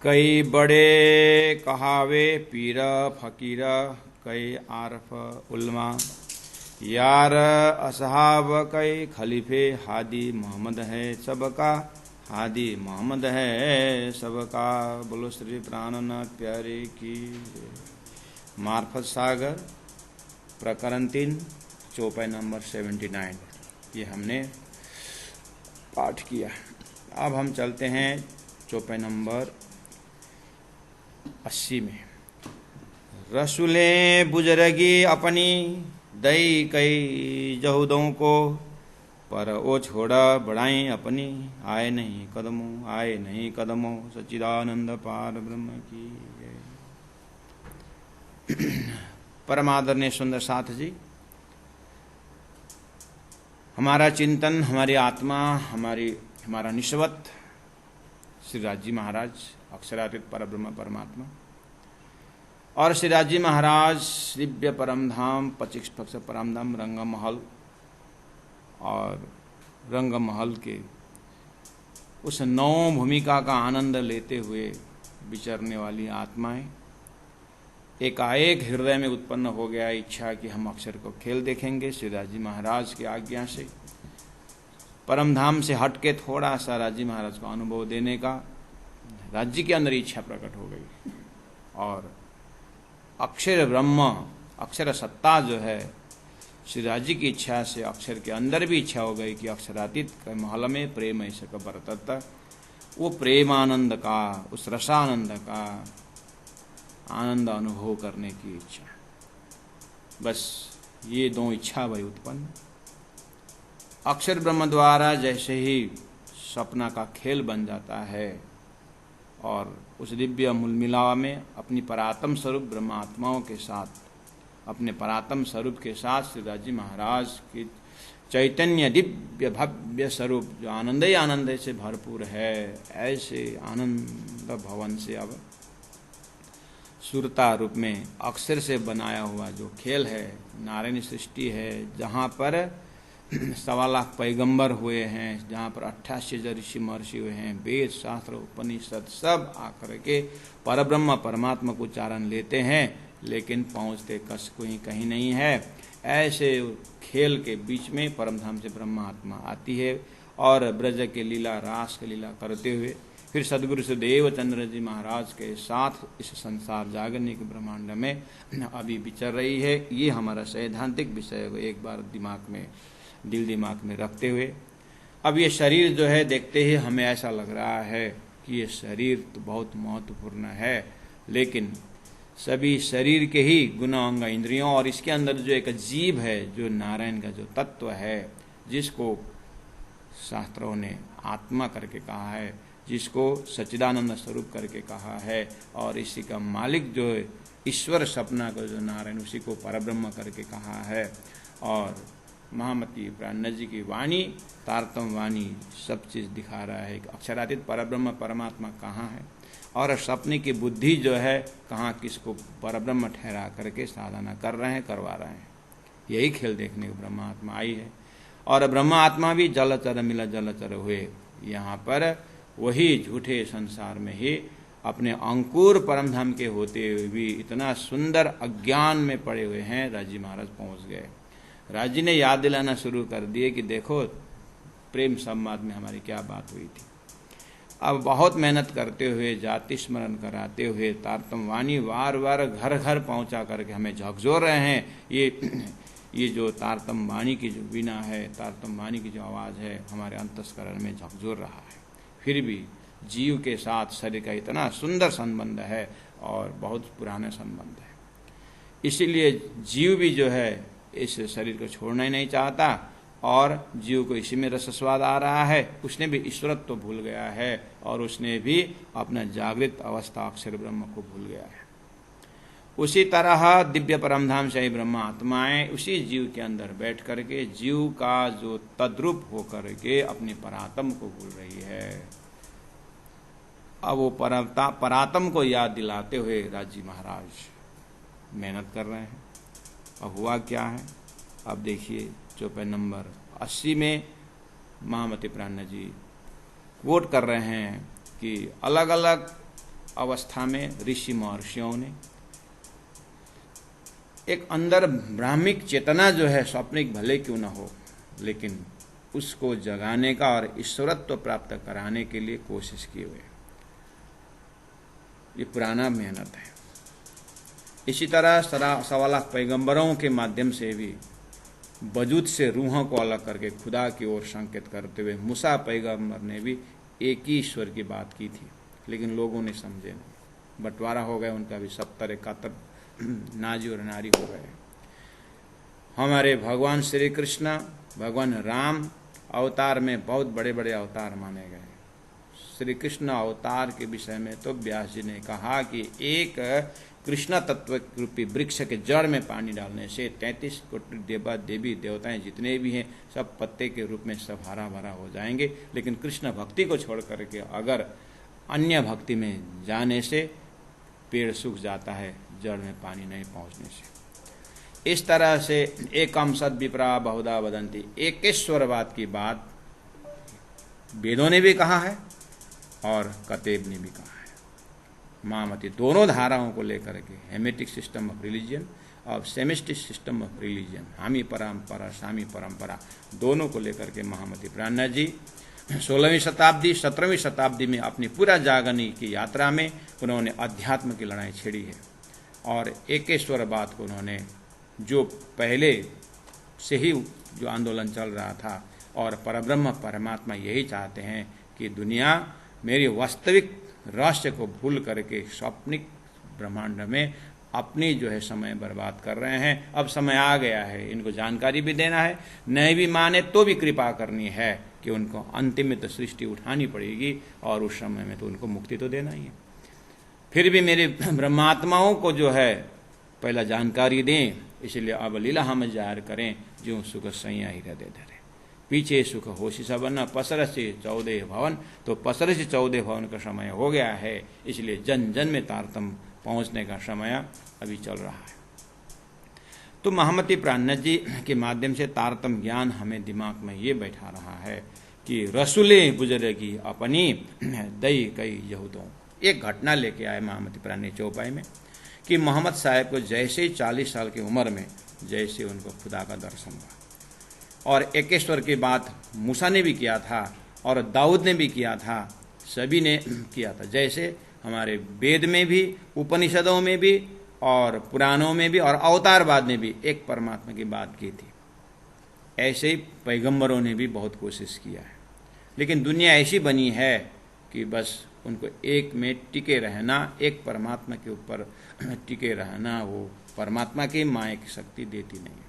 कई बड़े कहावे पीर फकीर, कई आरफ उलमा, यार असहाब, कई खलीफे, हादी मोहम्मद है सबका, हादी मोहम्मद है सबका। बोलो श्री प्राणनाथ प्यारे की। मार्फत सागर प्रकरण 3 चौपाई नंबर 79 ये हमने पाठ किया। अब हम चलते हैं चौपाई नंबर 80 में। रसूले बुजरगी अपनी, दई कई जहूदों को, पर वो छोड़ा बढ़ाई अपनी, आए नहीं कदमों, आए नहीं कदमों। सच्चिदानंद पार ब्रह्म की परम आदरणीय सुंदर साथ जी, हमारा चिंतन, हमारी आत्मा, हमारा निश्वत श्री राज जी महाराज अक्षरातीत परब्रह्म परमात्मा और श्री राज जी महाराज दिव्य परम धाम पचिक्ष पक्ष परम धाम रंग महल और रंग महल के उस नौ भूमिका का आनंद लेते हुए विचरने वाली आत्माएं, एकाएक हृदय में उत्पन्न हो गया इच्छा कि हम अक्षर को खेल देखेंगे। श्री राज जी महाराज की आज्ञा से परम धाम से हट के थोड़ा सा राज जी महाराज को अनुभव देने का राज्य के अंदर इच्छा प्रकट हो गई और अक्षर ब्रह्म, अक्षर सत्ता जो है श्री राज जी की इच्छा से अक्षर के अंदर भी इच्छा हो गई कि अक्षरातीत महल में प्रेम ऐसे का बरतता, वो प्रेमानंद का, उस रसानंद का आनंद अनुभव करने की इच्छा। बस ये दो इच्छा भई उत्पन्न। अक्षर ब्रह्म द्वारा जैसे ही सपना का खेल बन जाता है और उस दिव्य मूलमिलावा में अपनी परात्म स्वरूप ब्रह्मात्माओं के साथ, अपने परात्म स्वरूप के साथ श्री राज जी महाराज की चैतन्य दिव्य भव्य स्वरूप जो आनंद ही आनंद से भरपूर है, ऐसे आनंद भवन से अब सुरता रूप में अक्षर से बनाया हुआ जो खेल है, नारायणी सृष्टि है, जहाँ पर 1.25 लाख पैगंबर हुए हैं, जहाँ पर 88 ऋषि महर्षि हुए हैं, वेद शास्त्र उपनिषद सब आकर के परब्रह्म परमात्मा को उच्चारण लेते हैं, लेकिन पहुँचते कस कोई कहीं नहीं है। ऐसे खेल के बीच में परमधाम से ब्रह्मात्मा आती है और ब्रज के लीला रास के लीला करते हुए फिर सदगुरु सुदेव चंद्र जी महाराज के साथ इस संसार जागरने के ब्रह्मांड में अभी विचर रही है। ये हमारा सैद्धांतिक विषय है, एक बार दिल दिमाग में रखते हुए अब ये शरीर जो है देखते ही हमें ऐसा लग रहा है कि ये शरीर तो बहुत महत्वपूर्ण है, लेकिन सभी शरीर के ही गुण अंग इंद्रियों और इसके अंदर जो एक जीव है, जो नारायण का जो तत्व है, जिसको शास्त्रों ने आत्मा करके कहा है, जिसको सच्चिदानंद स्वरूप करके कहा है, और इसी का मालिक जो ईश्वर सपना को जो नारायण, उसी को परब्रह्म करके कहा है। और महामती प्राण जी की वाणी, तारतम वाणी सब चीज़ दिखा रहा है कि अक्षरातीत परब्रह्म परमात्मा कहाँ है और सपने की बुद्धि जो है कहाँ किसको परब्रह्म ठहरा करके साधना कर रहे हैं, करवा रहे हैं। यही खेल देखने को ब्रह्मात्मा आई है और ब्रह्मात्मा भी जलचर मिला जलचर हुए। यहाँ पर वही झूठे संसार में ही अपने अंकुर परमधाम के होते हुए भी इतना सुंदर अज्ञान में पड़े हुए हैं। राजी महाराज पहुंच गए। राजी ने याद दिलाना शुरू कर दिए कि देखो प्रेम संवाद में हमारी क्या बात हुई थी। अब बहुत मेहनत करते हुए, जाति स्मरण कराते हुए, तारतम वाणी वार वार घर घर पहुंचा करके हमें झकझोर रहे हैं। ये जो तारतम वाणी की जो वीणा है, तारतम वाणी की जो आवाज़ है, हमारे अंतस्करण में झकझोर रहा है। फिर भी जीव के साथ शरीर का इतना सुंदर संबंध है और बहुत पुराना संबंध है, इसीलिए जीव भी जो है इस शरीर को छोड़ना ही नहीं चाहता और जीव को इसी में रस स्वाद आ रहा है। उसने भी ईश्वरत्व तो भूल गया है और उसने भी अपना जागृत अवस्था अक्षर ब्रह्म को भूल गया है। उसी तरह दिव्य परमधाम से ब्रह्म आत्माएं उसी जीव के अंदर बैठ करके जीव का जो तद्रूप होकर के अपने परात्म को भूल रही है। अब वो परात्म को याद दिलाते हुए राजी महाराज मेहनत कर रहे हैं। अब हुआ क्या है, अब देखिए चौपाई नंबर 80 में महामती प्राण जी कोट कर रहे हैं कि अलग अलग अवस्था में ऋषि महर्षियों ने एक अंदर ब्राह्मिक चेतना जो है, स्वप्निक भले क्यों न हो, लेकिन उसको जगाने का और ईश्वरत्व प्राप्त कराने के लिए कोशिश किए हुए। ये पुराना मेहनत है। इसी तरह 1.25 लाख पैगंबरों के माध्यम से भी वजूद से रूहों को अलग करके खुदा की ओर संकेत करते हुए मूसा पैगंबर ने भी एक ही ईश्वर की बात की थी, लेकिन लोगों ने समझे नहीं। बंटवारा हो गया उनका भी, 70-71 नाजी और नारी हो गए। हमारे भगवान श्री कृष्ण, भगवान राम अवतार में बहुत बड़े बड़े अवतार माने गए। श्री कृष्ण अवतार के विषय में तो व्यास जी ने कहा कि एक कृष्ण तत्व रूपी वृक्ष के जड़ में पानी डालने से 33 कोटि देवा देवी देवताएं जितने भी हैं सब पत्ते के रूप में सब हरा भरा हो जाएंगे। लेकिन कृष्ण भक्ति को छोड़ करके अगर अन्य भक्ति में जाने से पेड़ सूख जाता है, जड़ में पानी नहीं पहुंचने से। इस तरह से एकम सद विप्रा बहुधा वदंती, एकेश्वरवाद की बात वेदों ने भी कहा है और कतेब ने भी कहा है। मामति दोनों धाराओं को लेकर के, हेमेटिक सिस्टम ऑफ रिलीजियन और सेमिस्टिक सिस्टम ऑफ रिलीजियन, हामी परंपरा सामी परंपरा, दोनों को लेकर के महामति प्राणनाथ जी 16वीं शताब्दी 17वीं शताब्दी में अपनी पूरा जागरणी की यात्रा में उन्होंने अध्यात्म की लड़ाई छेड़ी है। और एकेश्वरवाद को उन्होंने, जो पहले से ही जो आंदोलन चल रहा था, और परब्रह्म परमात्मा यही चाहते हैं कि दुनिया मेरी वास्तविक रहस्य को भूल करके स्वप्निक ब्रह्मांड में अपनी जो है समय बर्बाद कर रहे हैं। अब समय आ गया है, इनको जानकारी भी देना है, नहीं भी माने तो भी कृपा करनी है कि उनको अंतिम सृष्टि उठानी पड़ेगी और उस समय में तो उनको मुक्ति तो देना ही है। फिर भी मेरे ब्रह्मात्माओं को जो है पहला जानकारी दें, इसलिए अब लीला हम जाहिर करें, जो सुख सैया ही हृदय धरे, पीछे सुख होशी सबन पसर से 14 भवन। तो पसर से 14 भवन का समय हो गया है, इसलिए जन जन में तारतम पहुंचने का समय अभी चल रहा है। तो महामति प्राणनाथ जी के माध्यम से तारतम ज्ञान हमें दिमाग में ये बैठा रहा है कि रसूले बुजुर्गी अपनी दई कई यहूदों। एक घटना लेके आए महामति प्राणनाथ चौपाई में कि मोहम्मद साहब को जैसे ही 40 साल की उम्र में जैसे उनको खुदा का दर्शन हुआ, और एकेश्वर की बात मूसा ने भी किया था और दाऊद ने भी किया था, सभी ने किया था। जैसे हमारे वेद में भी, उपनिषदों में भी और पुराणों में भी और अवतारवाद ने भी एक परमात्मा की बात की थी, ऐसे ही पैगंबरों ने भी बहुत कोशिश किया है। लेकिन दुनिया ऐसी बनी है कि बस उनको एक में टिके रहना, एक परमात्मा के ऊपर टिके रहना, वो परमात्मा की माया की शक्ति देती नहीं है,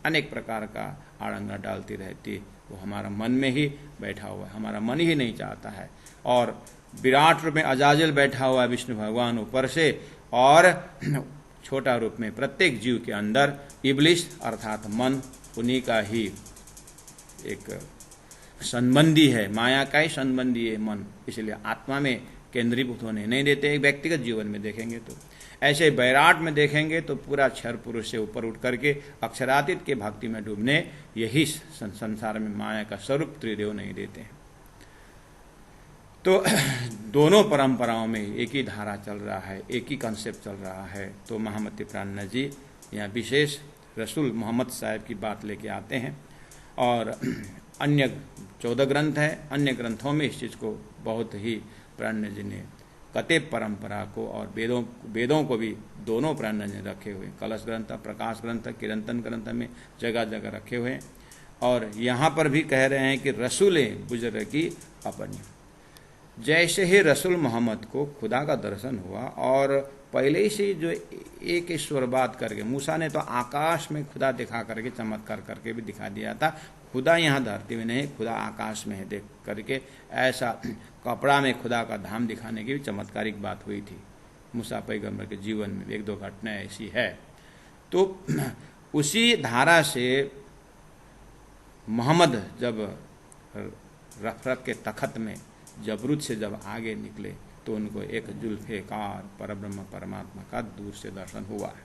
अनेक प्रकार का आड़ंगा डालती रहती। वो हमारा मन में ही बैठा हुआ है, हमारा मन ही नहीं चाहता है। और विराट रूप में अजाजल बैठा हुआ है विष्णु भगवान ऊपर से, और छोटा रूप में प्रत्येक जीव के अंदर इब्लिस अर्थात मन, उन्हीं का ही एक संबंधी है, माया का ही संबंधी है मन, इसलिए आत्मा में केंद्रीभूत होने नहीं देते। एक व्यक्तिगत जीवन में देखेंगे तो ऐसे बैराट में देखेंगे तो पूरा क्षर पुरुष से ऊपर उठ करके अक्षरातीत के भक्ति में डूबने, यही संसार में माया का स्वरूप त्रिदेव नहीं देते हैं। तो दोनों परंपराओं में एक ही धारा चल रहा है, एक ही कॉन्सेप्ट चल रहा है। तो महामति प्राणनाथ जी यहाँ विशेष रसूल मोहम्मद साहब की बात लेके आते हैं, और अन्य 14 ग्रंथ हैं, अन्य ग्रंथों में इस चीज़ को बहुत ही प्राणनाथ जी ने कतेब परंपरा को और वेदों को भी दोनों प्राणनाथ जी ने रखे हुए, कलश ग्रंथ, प्रकाश ग्रंथ, किरंतन ग्रंथ में जगह जगह रखे हुए हैं। और यहाँ पर भी कह रहे हैं कि रसूल बुजुर्गी अपनी, जैसे ही रसूल मोहम्मद को खुदा का दर्शन हुआ, और पहले ही से जो एक ईश्वरवाद करके, मूसा ने तो आकाश में खुदा दिखा करके चमत्कार करके भी दिखा दिया था, खुदा यहाँ धरती में नहीं, खुदा आकाश में है देख करके, ऐसा कपड़ा में खुदा का धाम दिखाने की भी चमत्कारिक बात हुई थी मूसा पैगंबर के जीवन में, 1-2 घटनाएं ऐसी है। तो उसी धारा से मोहम्मद जब रफ के तखत में जबरूद से जब आगे निकले तो उनको एक जुल्फ़े कार परब्रह्म परमात्मा का दूर से दर्शन हुआ है।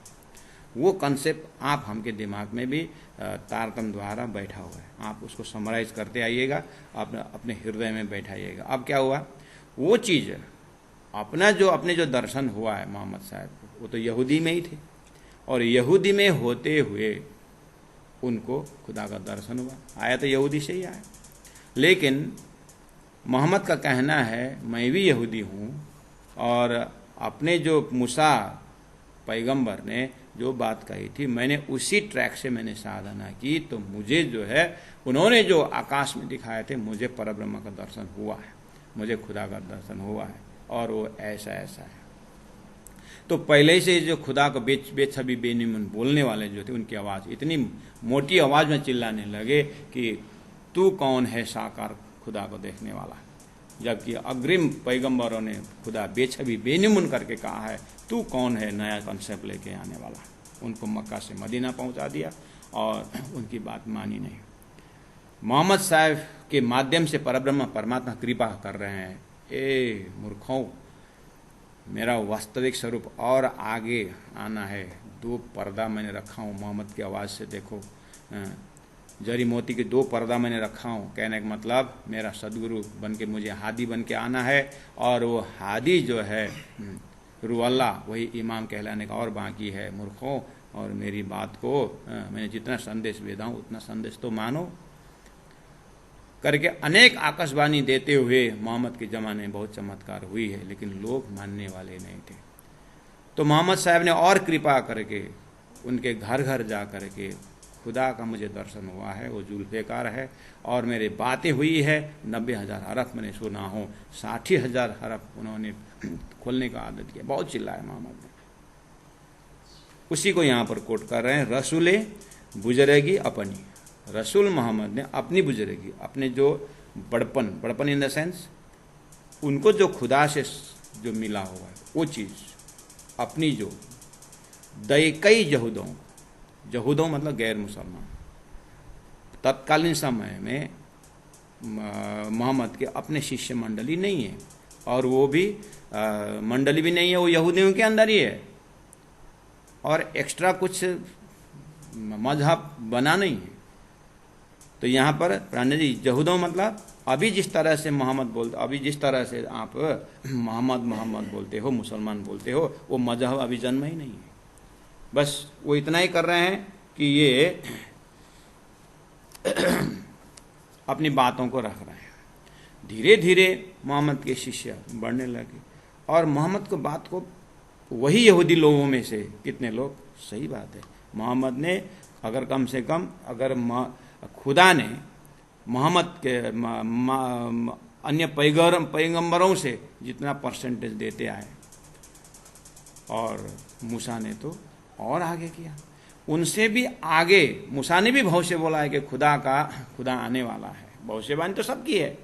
वो कंसेप्ट आप हमके दिमाग में भी तारतम्य द्वारा बैठा हुआ है। आप उसको समराइज करते आइएगा, अपने हृदय में बैठाइएगा। अब क्या हुआ, वो चीज़ अपने जो दर्शन हुआ है मोहम्मद साहब को, वो तो यहूदी में ही थे, और यहूदी में होते हुए उनको खुदा का दर्शन हुआ। आया तो यहूदी से ही आया, लेकिन मोहम्मद का कहना है मैं भी यहूदी हूँ, और अपने जो मूसा पैगंबर ने जो बात कही थी मैंने उसी ट्रैक से मैंने साधना की, तो मुझे जो है उन्होंने जो आकाश में दिखाए थे, मुझे परब्रह्म का दर्शन हुआ है, मुझे खुदा का दर्शन हुआ है, और वो ऐसा ऐसा है। तो पहले से जो खुदा को बेछबी बेनिमन बोलने वाले जो थे, उनकी आवाज़ इतनी मोटी आवाज़ में चिल्लाने लगे कि तू कौन है साकार खुदा को देखने वाला, जबकि अग्रिम पैगंबरों ने खुदा बेछबी बेनिमन करके कहा है तू कौन है नया कॉन्सेप्ट लेके आने वाला। उनको मक्का से मदीना पहुंचा दिया और उनकी बात मानी नहीं। मोहम्मद साहब के माध्यम से परब्रह्म परमात्मा कृपा कर रहे हैं। ए मूर्खों, मेरा वास्तविक स्वरूप और आगे आना है। 2 पर्दा मैंने रखा हूँ मोहम्मद की आवाज़ से, देखो जरी मोती के 2 पर्दा मैंने रखा हूँ। कहने का मतलब मेरा सदगुरु बन के मुझे हादी बन के आना है, और वो हादी जो है रूअल्ला वही इमाम कहलाने का और बाकी है मूर्खों। और मेरी बात को मैंने जितना संदेश भेजा हूँ उतना संदेश तो मानो करके अनेक आकाशवाणी देते हुए मोहम्मद के ज़माने में बहुत चमत्कार हुई है, लेकिन लोग मानने वाले नहीं थे। तो मोहम्मद साहब ने और कृपा करके उनके घर घर जा करके खुदा का मुझे दर्शन हुआ है, वो जुल्फ़िकार है, और मेरे बातें हुई है। 90,000 हरफ मैंने सुना हो, 60,000 हरफ उन्होंने खोलने का आदत किया। बहुत चिल्लाया मोहम्मद ने, उसी को यहाँ पर कोट कर रहे हैं। रसूले बुजुर्गी अपनी, रसूल मोहम्मद ने अपनी बुजुर्गी, अपने जो बड़पन इन द सेंस उनको जो खुदा से जो मिला हुआ है वो चीज़ अपनी जो कई यहूदों मतलब गैर मुसलमान, तत्कालीन समय में मोहम्मद के अपने शिष्य मंडली नहीं है, और वो भी मंडली भी नहीं है, वो यहूदियों के अंदर ही है, और एक्स्ट्रा कुछ मजहब बना नहीं है। तो यहाँ पर प्राणी जी यहूदों मतलब अभी जिस तरह से मोहम्मद बोलते, अभी जिस तरह से आप मोहम्मद बोलते हो, मुसलमान बोलते हो, वो मजहब अभी जन्म ही नहीं है। बस वो इतना ही कर रहे हैं कि ये अपनी बातों को रख रहे हैं। धीरे धीरे मोहम्मद के शिष्य बढ़ने लगे, और मोहम्मद को बात को वही यहूदी लोगों में से कितने लोग, सही बात है, मोहम्मद ने अगर कम से कम अगर खुदा ने मोहम्मद के अन्य पैगंबरों से जितना परसेंटेज देते आए, और मूसा ने तो और आगे किया, उनसे भी आगे। मूसा ने भी भविष्य बोला है कि खुदा आने वाला है। भविष्यवाणी तो सबकी है।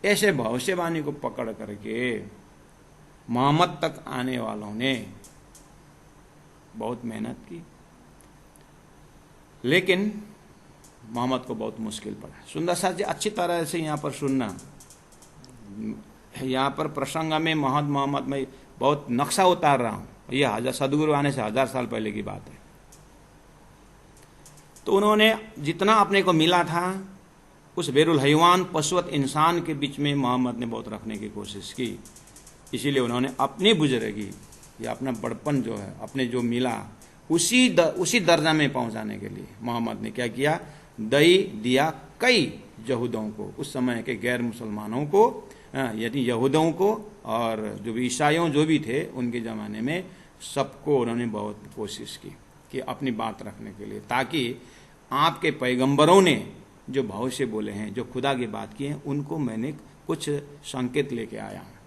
ऐसे भविष्यवाणी को पकड़ करके मोहम्मद तक आने वालों ने बहुत मेहनत की, लेकिन मोहम्मद को बहुत मुश्किल पड़ा। सुंदर सा जी अच्छी तरह से यहाँ पर सुनना, यहाँ पर प्रसंग में मोहम्मद में बहुत नक्शा उतार रहा हूँ। यह सदगुरु आने से 1000 साल पहले की बात है। तो उन्होंने जितना अपने को मिला था उस बेरुल हैवान पशुवत इंसान के बीच में मोहम्मद ने बहुत रखने की कोशिश की। इसीलिए उन्होंने अपनी बुजुर्गी या अपना बड़पन जो है, अपने जो मिला उसी दर्जा में पहुंचाने के लिए मोहम्मद ने क्या किया, दई दिया कई यहूदों को, उस समय के गैर मुसलमानों को, यदि यहूदों को और जो भी ईसाइयों जो भी थे उनके ज़माने में, सबको उन्होंने बहुत कोशिश की कि अपनी बात रखने के लिए, ताकि आपके पैगंबरों ने जो भविष्य बोले हैं, जो खुदा की बात की है, उनको मैंने कुछ संकेत लेके आया हूँ।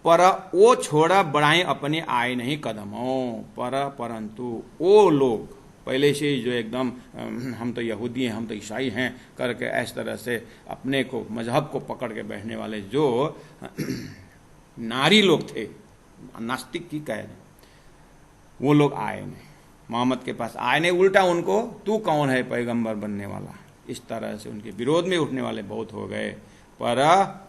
पर वो छोड़ा बढ़ाएं अपने आए नहीं कदमों परंतु वो लोग पहले से ही जो एकदम हम तो यहूदी हैं, हम तो ईसाई हैं करके इस तरह से अपने को मजहब को पकड़ के बैठने वाले जो नारी लोग थे, नास्तिक की कह दें, वो लोग आए नहीं, मोहम्मद के पास आए नहीं। उल्टा उनको तू कौन है पैगंबर बनने वाला, इस तरह से उनके विरोध में उठने वाले बहुत हो गए। पर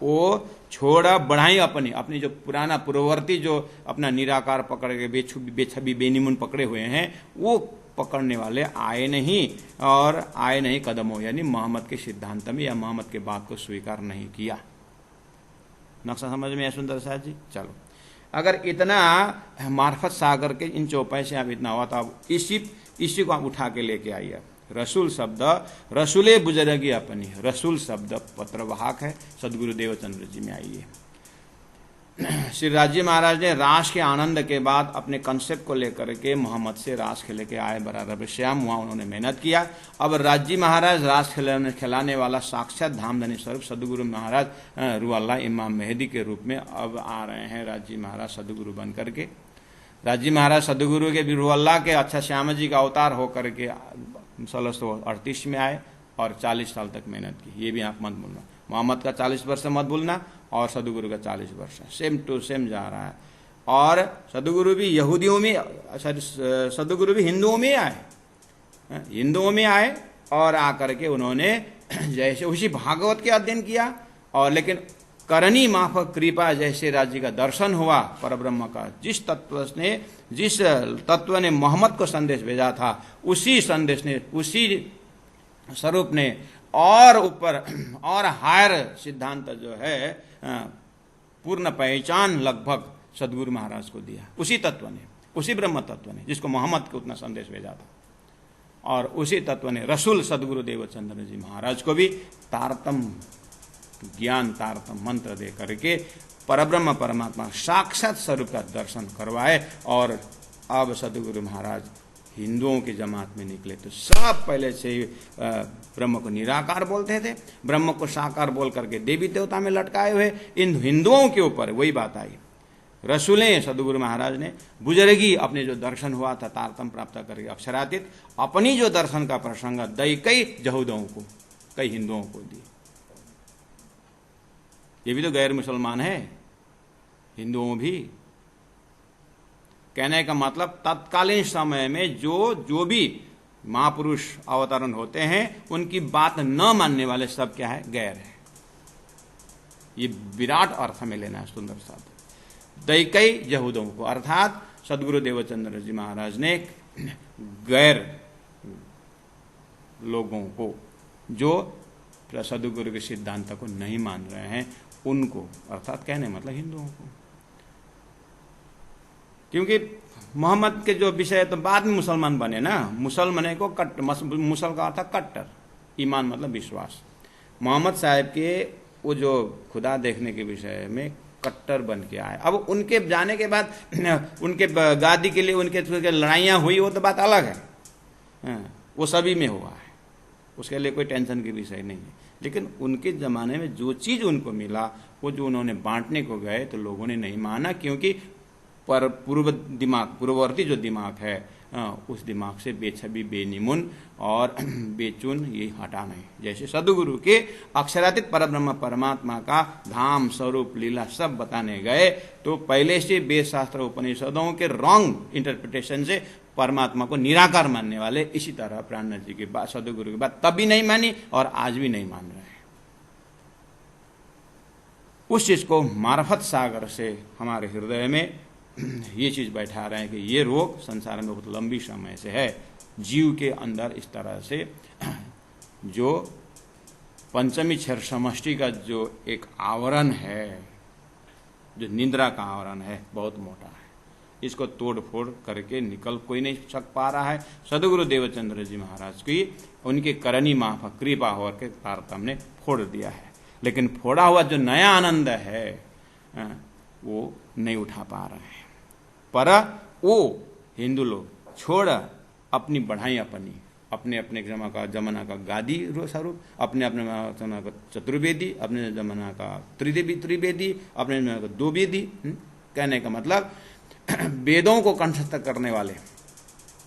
वो छोड़ा बढ़ाई अपनी अपनी जो पुराना पूर्ववर्ती जो अपना निराकार पकड़ के बेछबी बेनिमुन पकड़े हुए हैं वो पकड़ने वाले आए नहीं, और आए नहीं कदमों, यानी मोहम्मद के सिद्धांत में या मोहम्मद के बात को स्वीकार नहीं किया। नक्शा समझ में आया सुंदर साहब जी? चलो, अगर इतना मार्फत सागर के इन चौपाई से आप इतना हुआ तो आप इसी को आप उठा के लेके आइए। रसूल शब्द रसूले बुजुर्गी अपनी, रसूल शब्द पत्रवाहक है, सदगुरु देवचंद्र जी में आइए। श्री राजी महाराज ने रास के आनंद के बाद अपने कंसेप्ट को लेकर के मोहम्मद से रास खेले के आए बराबर श्याम, वहां उन्होंने मेहनत किया। अब राजी महाराज रास खिलाने वाला साक्षात धामधनी स्वरूप सदगुरु महाराज रूह इमाम मेहदी के रूप में अब आ रहे हैं। राजी महाराज सदगुरु बन करके, राजी महाराज सदगुरु के रूह के अच्छा श्याम जी का अवतार होकर के 1638 में आए और 40 साल तक मेहनत की। ये भी आप मत भूलना, मोहम्मद का 40 वर्ष मत भूलना और सदगुरु का 40 वर्ष, सेम टू सेम जा रहा है। और सदगुरु भी यहूदियों में, सदगुरु भी हिंदुओं में आए, हिंदुओं में आए और आकर के उन्होंने जैसे उसी भागवत के अध्ययन किया, और लेकिन करनी माफ कृपा जैसे राज्य का दर्शन हुआ परब्रह्म का, जिस तत्व ने मोहम्मद को संदेश भेजा था उसी संदेश ने, उसी स्वरूप ने और ऊपर और हायर सिद्धांत जो है पूर्ण पहचान लगभग सदगुरु महाराज को दिया, उसी तत्व ने, उसी ब्रह्म तत्व ने जिसको मोहम्मद को उतना संदेश भेजा था। और उसी तत्व ने रसूल सदगुरु देवचंद्र जी महाराज को भी तारतम ज्ञान, तारतम मंत्र दे करके परब्रह्म परमात्मा साक्षात स्वरूप का दर्शन करवाए। और अब सदगुरु महाराज हिंदुओं की जमात में निकले तो सब पहले से ही ब्रह्म को निराकार बोलते थे, ब्रह्म को साकार बोल करके देवी देवता में लटकाए हुए इन हिंदुओं के ऊपर वही बात आई। रसूलें सदगुरु महाराज ने बुजुर्गी अपने जो दर्शन हुआ था तारतम प्राप्त करके अक्षरातीत अपनी जो दर्शन का प्रसंग दई कई यहूदियों को, कई हिंदुओं को दी। ये भी तो गैर मुसलमान है, हिंदुओं भी। कहने का मतलब तत्कालीन समय में जो भी महापुरुष अवतरण होते हैं उनकी बात न मानने वाले सब क्या है, गैर है। ये विराट अर्थ में लेना है सुंदर साहब। दैकई यहूदों को, अर्थात सदगुरु देवचंद्र जी महाराज ने गैर लोगों को जो सदगुरु के सिद्धांत को नहीं मान रहे हैं उनको, अर्थात कहने मतलब हिंदुओं को, क्योंकि मोहम्मद के जो विषय तो बाद में मुसलमान बने ना। मुसलमान को मुसल का अर्थ कट्टर, ईमान मतलब विश्वास। मोहम्मद साहब के वो जो खुदा देखने के विषय में कट्टर बन के आए। अब उनके जाने के बाद उनके गादी के लिए उनके लड़ाइयाँ हुई, वो तो बात अलग है, वो सभी में हुआ है, उसके लिए कोई टेंशन की विषय नहीं है। लेकिन उनके ज़माने में जो चीज़ उनको मिला वो जो उन्होंने बांटने को गए तो लोगों ने नहीं माना, क्योंकि पर पूर्ववर्ती जो दिमाग है उस दिमाग से बेछबी बेनिमुन और बेचुन ये हटा नहीं। जैसे सदगुरु के अक्षरातीत परब्रह्म परमात्मा का धाम स्वरूप लीला सब बताने गए तो पहले से वेद शास्त्र उपनिषदों के रॉन्ग इंटरप्रिटेशन से परमात्मा को निराकार मानने वाले इसी तरह प्राणनाथ जी की बात, सदगुरु की बात तब भी नहीं मानी और आज भी नहीं मान रहे हैं। उस चीज को मार्फत सागर से हमारे हृदय में ये चीज बैठा रहे हैं कि ये रोग संसार में बहुत लंबी समय से है। जीव के अंदर इस तरह से जो पंचमी क्षर समष्टि का जो एक आवरण है, जो निद्रा का आवरण है, बहुत मोटा है। इसको तोड़ फोड़ करके निकल कोई नहीं सक पा रहा है। सदगुरु देवचंद्र जी महाराज की उनके करनी माफ कृपा होकर के तारतम्य ने फोड़ दिया है, लेकिन फोड़ा हुआ जो नया आनंद है वो नहीं उठा पा रहे हैं। पर वो हिंदू लोग छोड़ अपनी बढ़ाई अपने अपने जमाना का गादी स्वरूप, अपने जमाना का चतुर्वेदी, अपने जमाना का त्रिवेदी, अपने जमाना का दो वेदी। कहने का मतलब वेदों को कंठस्थ करने वाले,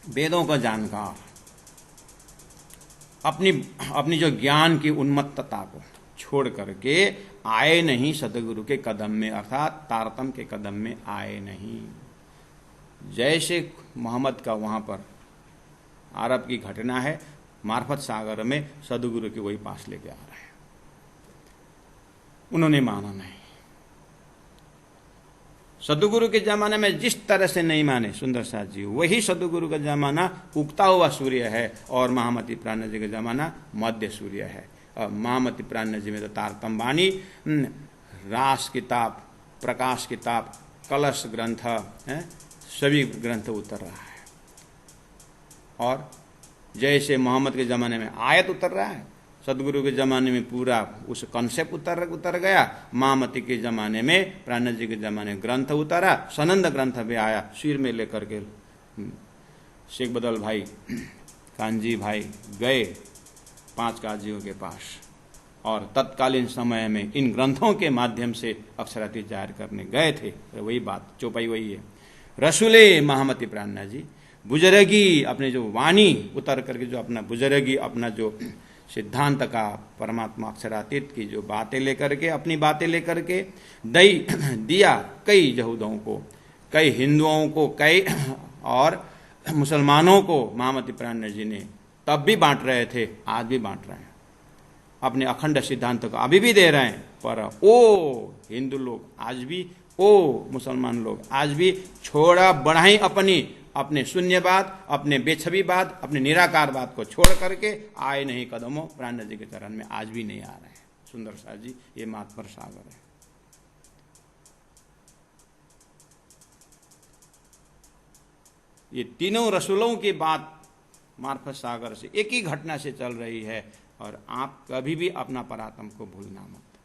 वेदों का जानकार, अपनी जो ज्ञान की उन्मत्तता को छोड़ करके आए नहीं सदगुरु के कदम में, अर्थात तारतम के कदम में आए नहीं। जैसे मोहम्मद का वहां पर अरब की घटना है, मार्फत सागर में सदगुरु के वही पास लेके आ रहे हैं। उन्होंने माना नहीं। सदगुरु के जमाने में जिस तरह से नहीं माने सुंदर साथ जी, वही सदगुरु का जमाना उगता हुआ सूर्य है और महामती प्राण जी का जमाना मध्य सूर्य है। और महामती प्राण जी में तो तारतम्बानी, रास किताब, प्रकाश किताब, कलश ग्रंथ है, सभी ग्रंथ उतर रहा है। और जैसे मोहम्मद के जमाने में आयत उतर रहा है, सदगुरु के जमाने में पूरा उस कॉन्सेप्ट उतर गया। महामती के जमाने में, प्राण जी के जमाने में ग्रंथ उतरा, सनंद ग्रंथ भी आया सिर में लेकर के। शेख बदल भाई, कांजी भाई गए 5 काजियों के पास और तत्कालीन समय में इन ग्रंथों के माध्यम से अक्षराती जाहिर करने गए थे। वही बात, चौपाई वही है। रसूले महामती प्राणनाथ जी बुजुर्गी, अपने जो वाणी उतर करके, जो अपना बुजुर्गी, अपना जो सिद्धांत का, परमात्मा अक्षरातीत की जो बातें लेकर के, अपनी बातें लेकर के दिया कई यहूदियों को, कई हिंदुओं को, कई और मुसलमानों को महामती प्राणनाथ जी ने तब भी बांट रहे थे, आज भी बांट रहे हैं। अपने अखंड सिद्धांत को अभी भी दे रहे हैं। पर ओ हिंदू लोग आज भी, ओ मुसलमान लोग आज भी छोड़ा बढ़ाई अपने शून्यवाद, अपने बेछबीवाद, अपने निराकारवाद को छोड़ करके आए नहीं कदमों प्राणनाथ जी के चरण में, आज भी नहीं आ रहे हैं। सुंदर साथ जी, ये मातपर सागर है। ये तीनों रसूलों की बात मार्फत सागर से, एक ही घटना से चल रही है। और आप कभी भी अपना परात्म को भूलना मत।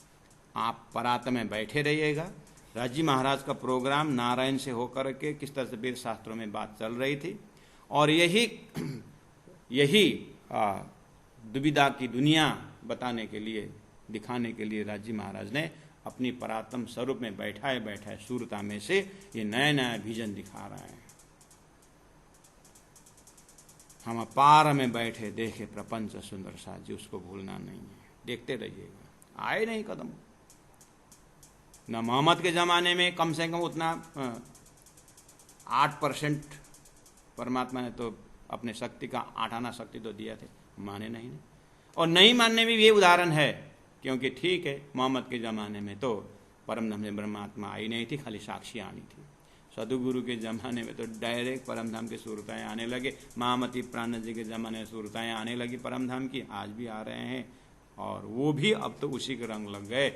आप परात्म में बैठे रहिएगा। राजी महाराज का प्रोग्राम नारायण से होकर के किस तरह से वेद शास्त्रों में बात चल रही थी, और यही दुविधा की दुनिया बताने के लिए, दिखाने के लिए राजी महाराज ने अपनी परात्म स्वरूप में बैठाए सूरता में से ये नया विजन दिखा रहा है। हम अपार में बैठे देखे प्रपंच सुंदर साथ जी, उसको भूलना नहीं है। देखते रहिएगा, आए नहीं कदम। न मोहम्मद के ज़माने में कम से कम उतना 8% परमात्मा ने तो अपने शक्ति का 8 आना शक्ति तो दिया थे, माने नहीं। और नहीं मानने में भी ये उदाहरण है, क्योंकि ठीक है मोहम्मद के ज़माने में तो परम धाम में ब्रह्मात्मा आई नहीं थी, खाली साक्षी आनी थी। सदगुरु के ज़माने में तो डायरेक्ट परम धाम की सूरताएँ आने लगे। महामती प्राणनाथ जी के ज़माने में सूरताएँ आने लगी परम धाम की, आज भी आ रहे हैं। और वो भी अब तो उसी के रंग लग गए।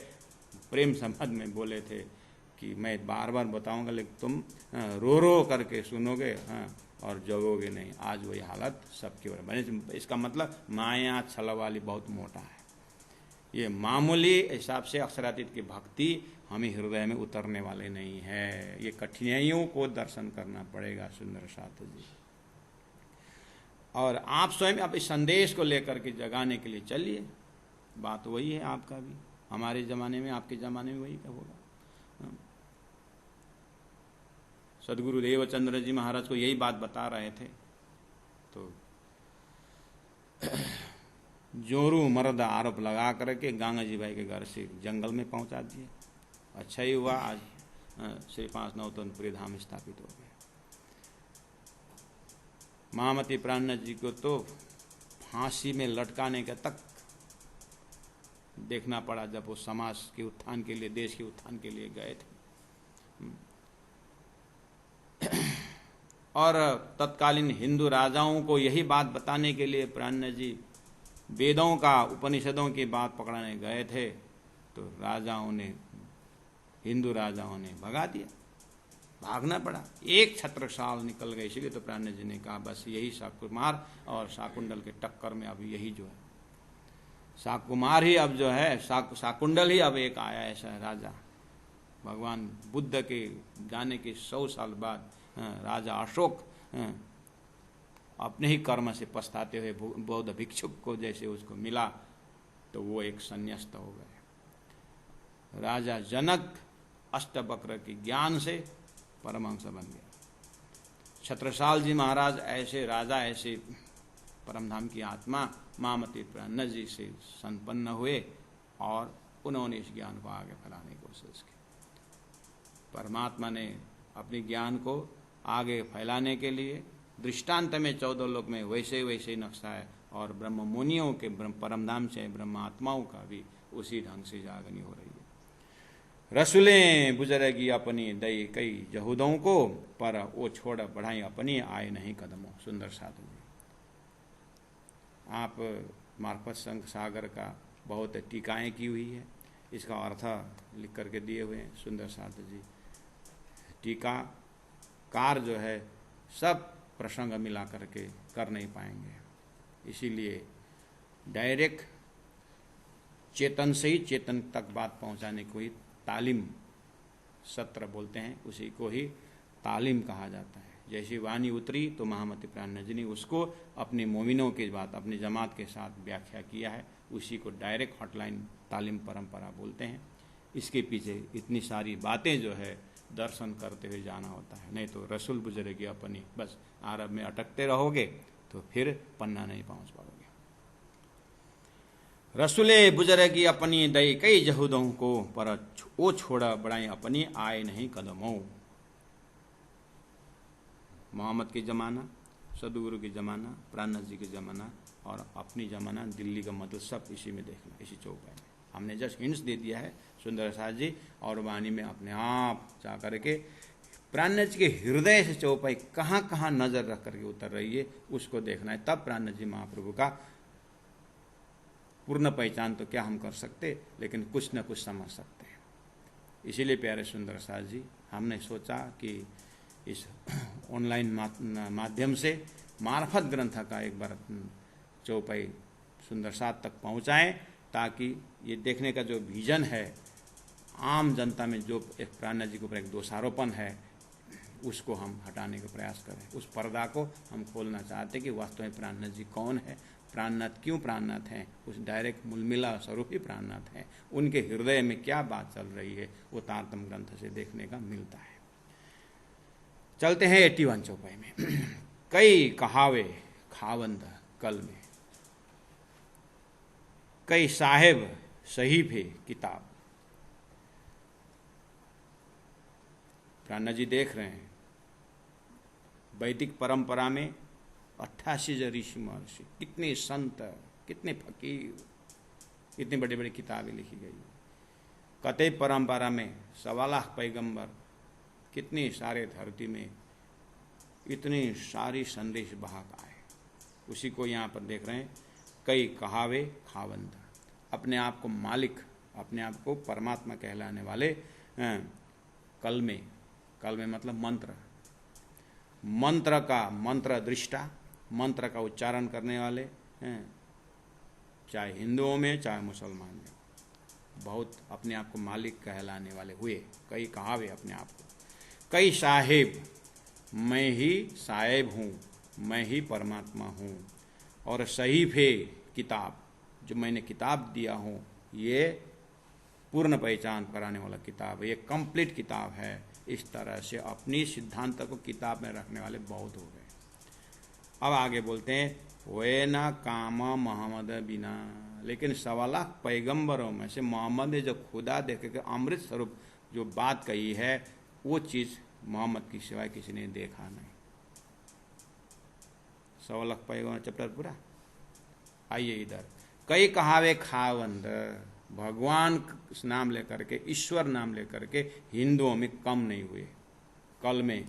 प्रेम संबंध में बोले थे कि मैं बार बार बताऊंगा, लेकिन तुम रो करके सुनोगे, और जगोगे नहीं। आज वही हालत सबकी ओर बने। इसका मतलब माया छल वाली बहुत मोटा है। ये मामूली हिसाब से अक्षरातीत की भक्ति हमें हृदय में उतरने वाले नहीं है। ये कठिनाइयों को दर्शन करना पड़ेगा सुंदर साथ जी। और आप स्वयं अब इस संदेश को लेकर के जगाने के लिए चलिए। बात वही है आपका भी, हमारे ज़माने में, आपके ज़माने में वही क्या होगा। सदगुरु देवचंद्र जी महाराज को यही बात बता रहे थे, तो जोरू मर्द आरोप लगा करके गंगा जी भाई के घर से जंगल में पहुंचा दिए। अच्छा ही हुआ आज श्री 5 नौतनपुरी धाम स्थापित हो गया। महामती प्राणनाथ जी को तो फांसी में लटकाने के तक देखना पड़ा, जब वो समाज के उत्थान के लिए, देश के उत्थान के लिए गए थे। और तत्कालीन हिंदू राजाओं को यही बात बताने के लिए प्राणनाथ जी वेदों का, उपनिषदों की बात पकड़ने गए थे, तो राजाओं ने, हिंदू राजाओं ने भगा दिया, भागना पड़ा। एक छत्रसाल निकल गए। इसलिए तो प्राणनाथ जी ने कहा बस यही शाकुमार और शाकुंडल के टक्कर में अब यही जो है, शाकुमार ही अब जो है, शाकुंडल ही अब एक आया ऐसा राजा। भगवान बुद्ध के जाने के 100 साल बाद राजा अशोक अपने ही कर्म से पछताते हुए बौद्ध भिक्षुक को जैसे उसको मिला, तो वो एक संन्यास्त हो गए। राजा जनक अष्टवक्र के ज्ञान से परमहंस बन गया। छत्रसाल जी महाराज ऐसे राजा, ऐसे परमधाम की आत्मा महामती प्राणनाथ जी से संपन्न हुए और उन्होंने इस ज्ञान को आगे फैलाने की कोशिश की। परमात्मा ने अपने ज्ञान को आगे फैलाने के लिए दृष्टांत में 14 लोक में वैसे वैसे नक्शा है, और ब्रह्म मुनियों के परमधाम से ब्रह्मात्माओं का भी उसी ढंग से जागनी हो रही है। रसूलें बुजुर्गी अपनी दई कई जहूदों को, पर वो छोड़ बढ़ाई अपनी आए नहीं कदमों। सुंदर साधु जी, आप मार्फत संघ सागर का बहुत टीकाएँ की हुई है, इसका अर्थ लिख करके दिए हुए हैं सुंदर साधु जी। टीकाकार जो है सब प्रसंग मिला करके कर नहीं पाएंगे, इसीलिए डायरेक्ट चेतन से ही चेतन तक बात पहुंचाने को ही तालीम सत्र बोलते हैं, उसी को ही तालीम कहा जाता है। जैसी वाणी उतरी तो महामती प्राण जी ने उसको अपने मोमिनों की बात अपनी जमात के साथ व्याख्या किया है, उसी को डायरेक्ट हॉटलाइन तालीम परंपरा बोलते हैं। इसके पीछे इतनी सारी बातें जो है दर्शन करते हुए जाना होता है, नहीं तो रसूल बुजुर्गी अपनी बस आरब में अटकते रहोगे तो फिर पन्ना नहीं पहुंच पाओगे। रसूले बुजुर्गी अपनी दई कई जहूदों को, पर वो छोड़ा बढ़ाई अपनी आए नहीं कदमों। मोहम्मद की ज़माना, सदगुरु की ज़माना, प्राणनाथ जी की ज़माना और अपनी ज़माना दिल्ली का मतलब सब इसी में देखना, इसी चौपाई में। हमने जस्ट हिंट्स दे दिया है सुंदर साथ जी, और वाणी में अपने आप जा करके प्राणनाथ जी के हृदय से चौपाई कहाँ कहाँ नजर रख करके उतर रही है उसको देखना है, तब प्राणनाथ जी महाप्रभु का पूर्ण पहचान तो क्या हम कर सकते, लेकिन कुछ न कुछ समझ सकते हैं। इसीलिए प्यारे सुंदर साथ जी, हमने सोचा कि इस ऑनलाइन माध्यम से मार्फत ग्रंथ का एक बार चौपाई सुंदर साथ तक पहुंचाएं, ताकि ये देखने का जो विजन है आम जनता में, जो एक प्राणनाथ जी के ऊपर एक दोषारोपण है, उसको हम हटाने का प्रयास करें। उस पर्दा को हम खोलना चाहते हैं कि वास्तव में प्राणनाथ जी कौन है, प्राणनाथ क्यों प्राणनाथ हैं, उस डायरेक्ट मूलमिला स्वरूप ही प्राणनाथ हैं, उनके हृदय में क्या बात चल रही है वो तारतम ग्रंथ से देखने का मिलता है। चलते हैं 81 चौपाई में। कई कहावे खावंद कल में, कई साहेब सहीफे किताब। प्राणनाथ जी देख रहे हैं वैदिक परंपरा में 88 ऋषि महर्षि, कितने संत, कितने फकीर, इतनी बड़ी बड़ी किताबें लिखी गई। कते परंपरा में 1.25 लाख पैगंबर, कितने सारे धरती में इतनी सारी संदेश वाहक आए, उसी को यहाँ पर देख रहे हैं। कई कहावे खावंद, अपने आप को मालिक, अपने आप को परमात्मा कहलाने वाले कल में मतलब मंत्र, मंत्र का मंत्र दृष्टा, मंत्र का उच्चारण करने वाले हैं, चाहे हिंदुओं में चाहे मुसलमान में, बहुत अपने आप को मालिक कहलाने वाले हुए। कई कहावे अपने आप को, कई साहेब, मैं ही साहेब हूँ, मैं ही परमात्मा हूँ, और सहीफे किताब, जो मैंने किताब दिया हूँ ये पूर्ण पहचान कराने वाला किताब है, ये कंप्लीट किताब है। इस तरह से अपनी सिद्धांत को किताब में रखने वाले बहुत हो गए। अब आगे बोलते हैं, वे ना काम मोहम्मद बिना, लेकिन 1.25 लाख पैगंबरों में से मोहम्मद ने जो खुदा देखे के अमृत स्वरूप जो बात कही है, वो चीज़ मोहम्मद की सिवाय किसी ने देखा नहीं। 1.25 लाख पैगंबर चैप्टर पूरा। आइए इधर, कई कहावे खावंद, भगवान नाम लेकर के, ईश्वर नाम लेकर के हिंदुओं में कम नहीं हुए। कल में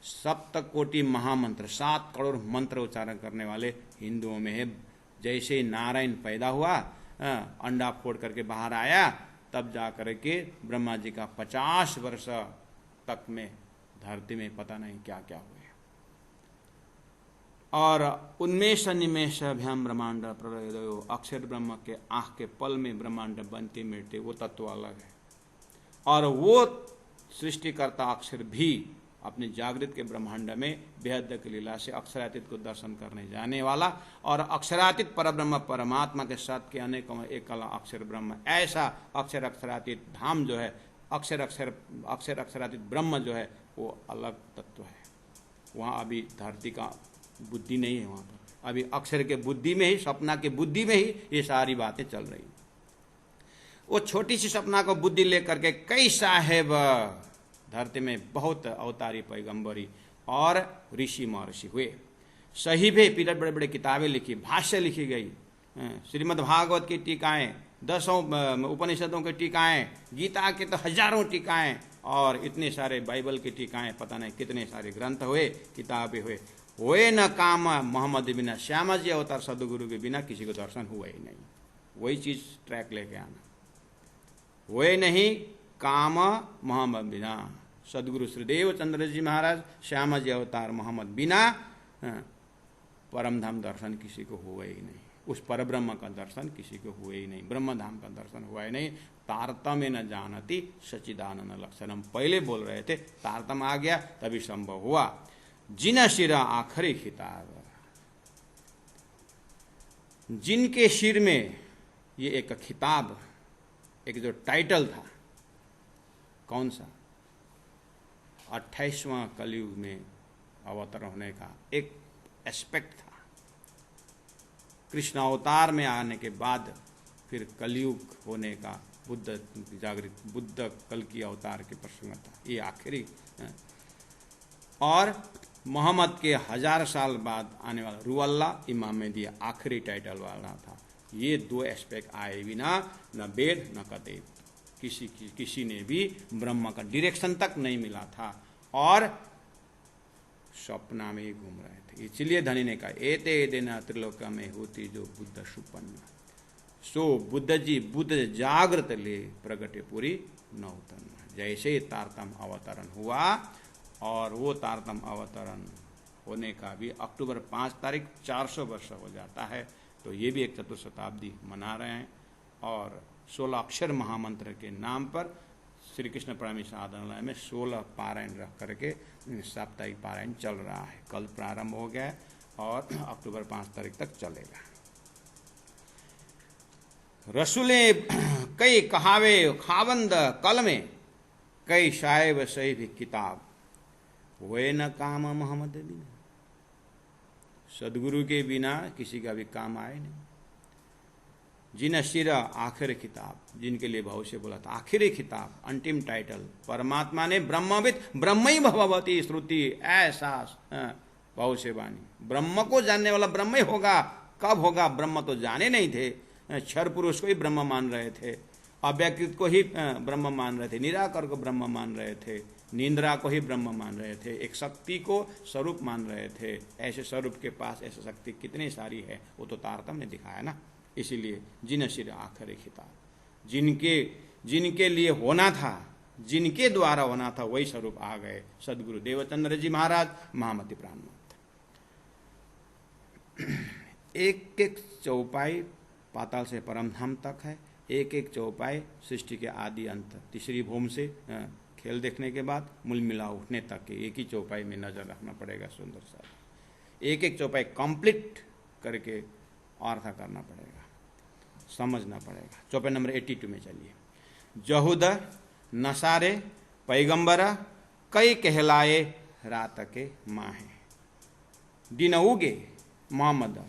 7 कोटि महामंत्र, 7 करोड़ मंत्र उच्चारण करने वाले हिंदुओं में है। जैसे नारायण पैदा हुआ, अंडा फोड़ करके बाहर आया, तब जा करके ब्रह्मा जी का 50 वर्ष तक में धरती में पता नहीं क्या क्या हुए। और उन्मेष निमेष भ्याम ब्रह्मांड प्रलयोदयो, अक्षर ब्रह्म के आँख के पल में ब्रह्मांड बनते मिटते, वो तत्व अलग है। और वो सृष्टिकर्ता अक्षर भी अपने जागृत के ब्रह्मांड में बेहद की लीला से अक्षरातीत को दर्शन करने जाने वाला, और अक्षरातीत परब्रह्म परमात्मा के साथ के अनेकों एक कला अक्षर ब्रह्म, ऐसा अक्षर अक्षरातीत धाम जो है, अक्षर अक्षरातीत ब्रह्म जो है, वो अलग तत्व है। वहाँ अभी धरती का बुद्धि नहीं है, वहाँ पर अभी अक्षर के बुद्धि में ही, सपना के बुद्धि में ही ये सारी बातें चल रही। वो छोटी सी सपना को बुद्धि लेकर के कई साहेब धरती में बहुत अवतारी पैगंबरी और ऋषि महर्षि हुए। सही भी पीरियड बड़े बड़े किताबें लिखी, भाष्य लिखी गई, श्रीमद् भागवत की टीकाएं 10 उपनिषदों की टीकाएं, गीता के तो हजारों टीकाएं, और इतने सारे बाइबल की टीकाएं, पता नहीं कितने सारे ग्रंथ हुए, किताबें हुए न काम मोहम्मद बिना, श्यामा जी अवतार सदगुरु के बिना किसी को दर्शन हुआ ही नहीं। वही चीज ट्रैक लेके आना, हुए नहीं काम मोहम्मद बिना, सदगुरु श्रीदेव चंद्र जी महाराज, श्यामा जी अवतार मोहम्मद बिना परमधाम दर्शन किसी को हुआ ही नहीं, उस परब्रह्म का दर्शन किसी को हुआ ही नहीं, ब्रह्मधाम का दर्शन हुआ ही नहीं। तारतम्य न जानती सच्चिदानंद लक्षणम, पहले बोल रहे थे, तारतम आ गया तभी संभव हुआ। जिन शिरा आखिरी खिताब, जिनके सिर में ये एक खिताब, एक जो टाइटल था, कौन सा, 28वां कलयुग में अवतरण होने का एक एस्पेक्ट था। कृष्ण अवतार में आने के बाद फिर कलयुग होने का, बुद्ध जागृत, बुद्ध कल की अवतार के प्रसंग था, ये आखिरी। और मोहम्मद के 1000 साल बाद आने वाला रुअल्ला इमाम में दिया आखिरी टाइटल वाला था। ये 2 एस्पेक्ट आए बिना न वेद न कतेब, किसी ने भी ब्रह्म का डायरेक्शन तक नहीं मिला था, और स्वप्ना में ही घूम रहे थे। इसलिए धनी ने कहा, एते देना त्रिलोक में होती जो बुद्ध सुपन्न, सो बुद्ध जी बुद्ध जागृत ले प्रगटे पूरी नौतन। जैसे तारतम अवतरण हुआ, और वो तारतम अवतरण होने का भी अक्टूबर 5 तारीख 400 वर्ष हो जाता है, तो ये भी एक चतुर्शताब्दी मना रहे हैं। और 16 अक्षर महामंत्र के नाम पर श्री कृष्ण प्रेमी साधनालय में 16 पारायण रख करके साप्ताहिक पारायण चल रहा है। कल प्रारंभ हो गया है और अक्टूबर 5 तारीख तक चलेगा। रसूले कई कहावे खावंद कल में, कई शायब सही भी किताब, हुए न काम मोहम्मद बिना, सदगुरु के बिना किसी का भी काम आए नहीं। जिन शिरा आखिरी किताब, जिनके लिए भविष्य बोला था आखिरी किताब, अंतिम टाइटल, परमात्मा ने ब्रह्मविद ब्रह्म भगवती श्रुति, ऐसा भविष्यवाणी। ब्रह्म को जानने वाला ब्रह्म ही होगा, कब होगा ब्रह्म तो जाने नहीं थे, क्षर पुरुष को ही ब्रह्म मान रहे थे, अव्यकृत को ही ब्रह्म मान रहे थे, निराकर को ब्रह्म मान रहे थे, निंद्रा को ही ब्रह्म मान रहे थे, एक शक्ति को स्वरूप मान रहे थे। ऐसे स्वरूप के पास ऐसी शक्ति कितनी सारी है, वो तो तारतम्य ने दिखाया ना। इसीलिए जिन शिर आखिरी खिताब, जिनके लिए होना था, जिनके द्वारा होना था, वही स्वरूप आ गए, सदगुरु देवचंद्र जी महाराज, महामति प्राणनाथ। एक एक चौपाई पाताल से परमधाम तक है, एक एक चौपाई सृष्टि के आदि अंत, तीसरी भूमि से खेल देखने के बाद मूल मिला उठने तक के एक ही चौपाई में नजर रखना पड़ेगा। सुंदर सा एक एक चौपाई कंप्लीट करके अर्थ करना पड़ेगा, समझना पड़ेगा। चौपाई नंबर 82 में चलिए। जहूद नसारे पैगंबर, कई कहलाए रात के माहे, दिन उगे मोहम्मद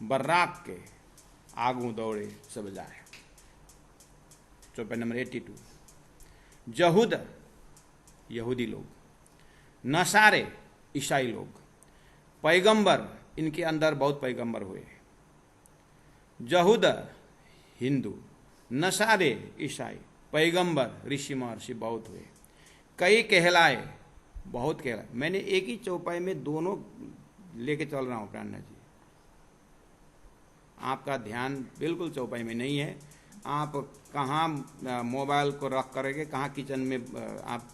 बर्राक के, आगू दौड़े सब जाए। चौपाई नंबर 82। जहूद यहूदी लोग, नसारे ईसाई लोग, पैगंबर इनके अंदर बहुत पैगंबर हुए। जहूद हिंदू, नसारे ईसाई, पैगंबर ऋषि महर्षि बहुत हुए। कई कहलाए, बहुत कहलाए। मैंने एक ही चौपाई में दोनों लेके चल रहा हूँ प्राणनाथ जी, आपका ध्यान बिल्कुल चौपाई में नहीं है। आप कहाँ मोबाइल को रख करके कहाँ किचन में आप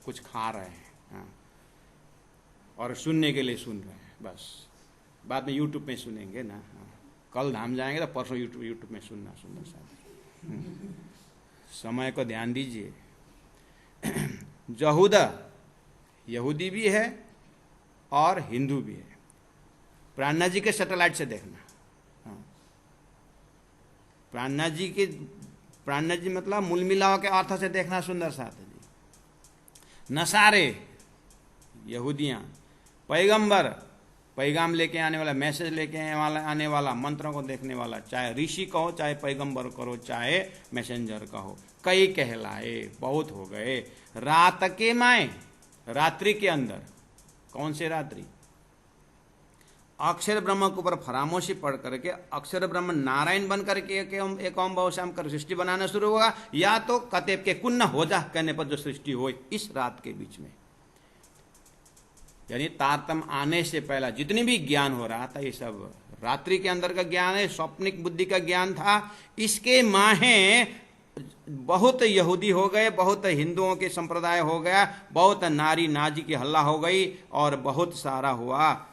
कुछ खा रहे हैं, हाँ, और सुनने के लिए सुन रहे हैं बस। बाद में यूट्यूब में सुनेंगे ना, हाँ। कल धाम जाएंगे तो परसों यूट्यूब में सुनना। सुंदर सा समय को ध्यान दीजिए। जहूदा यहूदी भी है और हिंदू भी है। प्राणनाथ जी के सैटेलाइट से देखना, हाँ। प्राणनाथ जी मतलब मूल मिलाव के अर्थ से देखना। सुंदर साथ जी। नसारे यहूदियां, पैगंबर पैगाम लेके आने वाला, मैसेज लेके आने वाला, मंत्रों को देखने वाला, चाहे ऋषि कहो, चाहे पैगंबर करो, चाहे मैसेंजर कहो। कई कहलाए, बहुत हो गए। रात के माए, रात्रि के अंदर, कौन से रात्रि? अक्षर ब्रह्म के ऊपर फरामोशी पढ़ करके अक्षर ब्रह्म नारायण बन करके एक ओम भाव श्याम कर सृष्टि बनाना शुरू होगा, या तो कतेब के कुन्न हो जा कहने पर जो सृष्टि हो इस रात के बीच में। यानी तारतम आने से पहला जितनी भी ज्ञान हो रहा था ये सब रात्रि के अंदर का ज्ञान है, स्वप्निक बुद्धि का ज्ञान था। इसके माहे बहुत यहूदी हो गए, बहुत हिंदुओं के संप्रदाय हो गया, बहुत नारी नाजी की हल्ला हो गई और बहुत सारा हुआ।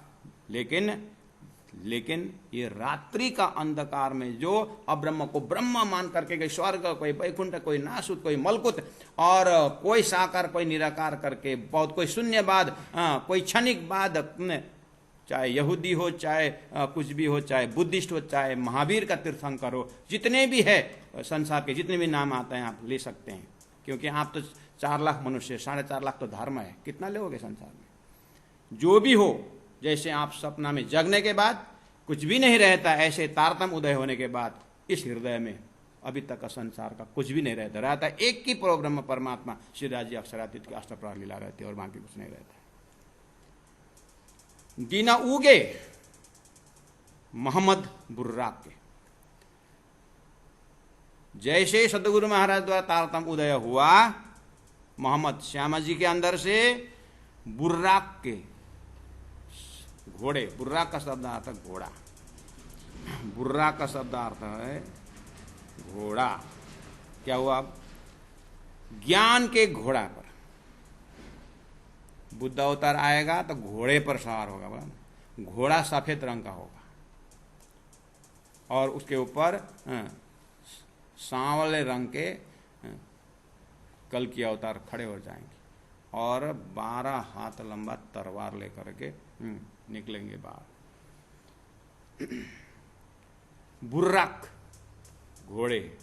लेकिन ये रात्रि का अंधकार में जो अब्रह्म को ब्रह्म मान करके गए, स्वर्ग कोई वैकुंठ कोई नासुत कोई मलकुत और कोई साकार कोई निराकार करके बहुत कोई शून्यवाद, कोई क्षणिकवाद, चाहे यहूदी हो चाहे कुछ भी हो, चाहे बुद्धिस्ट हो चाहे महावीर का तीर्थंकर हो, जितने भी है संसार के जितने भी नाम आते हैं आप ले सकते हैं, क्योंकि आप तो 4 लाख मनुष्य 4.5 लाख तो धर्म है, कितना लोगे संसार में। जो भी हो, जैसे आप सपना में जगने के बाद कुछ भी नहीं रहता, ऐसे तारतम उदय होने के बाद इस हृदय में अभी तक का संसार का कुछ भी नहीं रहता एक ही परब्रह्म परमात्मा श्री राजी अक्षरातीत की अष्टप्रहर लीला रहती है और बाकी कुछ नहीं रहता। दीना उगे मोहम्मद बुर्राक के, जैसे सदगुरु महाराज द्वारा तारतम उदय हुआ मोहम्मद श्यामा जी के अंदर से, बुर्राक के घोड़े, बुर्राक का शब्द अर्थ घोड़ा, बुर्राक का शब्द अर्थ है घोड़ा। क्या हुआ? ज्ञान के घोड़ा पर बुद्ध अवतार आएगा तो घोड़े पर सवार होगा, बोला घोड़ा सफेद रंग का होगा और उसके ऊपर सांवले रंग के कल की अवतार खड़े हो जाएंगे और 12 हाथ लंबा तलवार लेकर के निकलेंगे बाहर। बुर्राक घोड़े,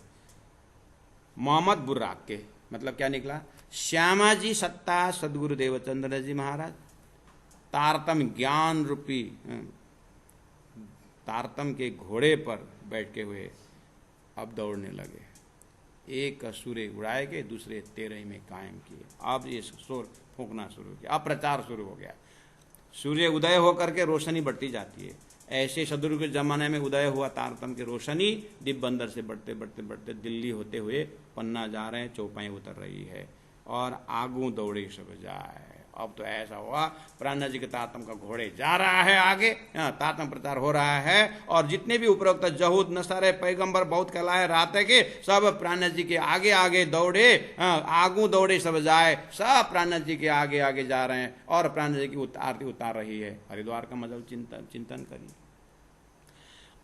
मोहम्मद बुर्राक के मतलब क्या निकला? श्यामा जी सत्ता सदगुरु देवचंद्र जी महाराज तारतम ज्ञान रूपी तारतम के घोड़े पर बैठे हुए अब दौड़ने लगे। एक सूर्य उड़ाए गए, दूसरे 13 में कायम किए। अब ये शोर फूंकना शुरू किया, अब प्रचार शुरू हो गया। सूर्य उदय होकर के रोशनी बढ़ती जाती है, ऐसे सदगुरु के जमाने में उदय हुआ तारतम की रोशनी दिव्य बंदर से बढ़ते बढ़ते बढ़ते दिल्ली होते हुए पन्ना जा रहे हैं, चौपाई उतर रही है और आगू दौड़े सब जाए। अब तो ऐसा हुआ प्राणनाथ जी के तारतम का घोड़े जा रहा है आगे, तारतम प्रचार हो रहा है और जितने भी उपरोक्त जहूद नसारे पैगंबर बहुत कहलाए रात के सब प्राणनाथ जी के आगे आगे दौड़े, आगू दौड़े सब जाए, सब प्राणनाथ जी के आगे आगे जा रहे हैं और प्राणनाथ जी की आरती उतार रही है। हरिद्वार का मजल चिंतन करिए।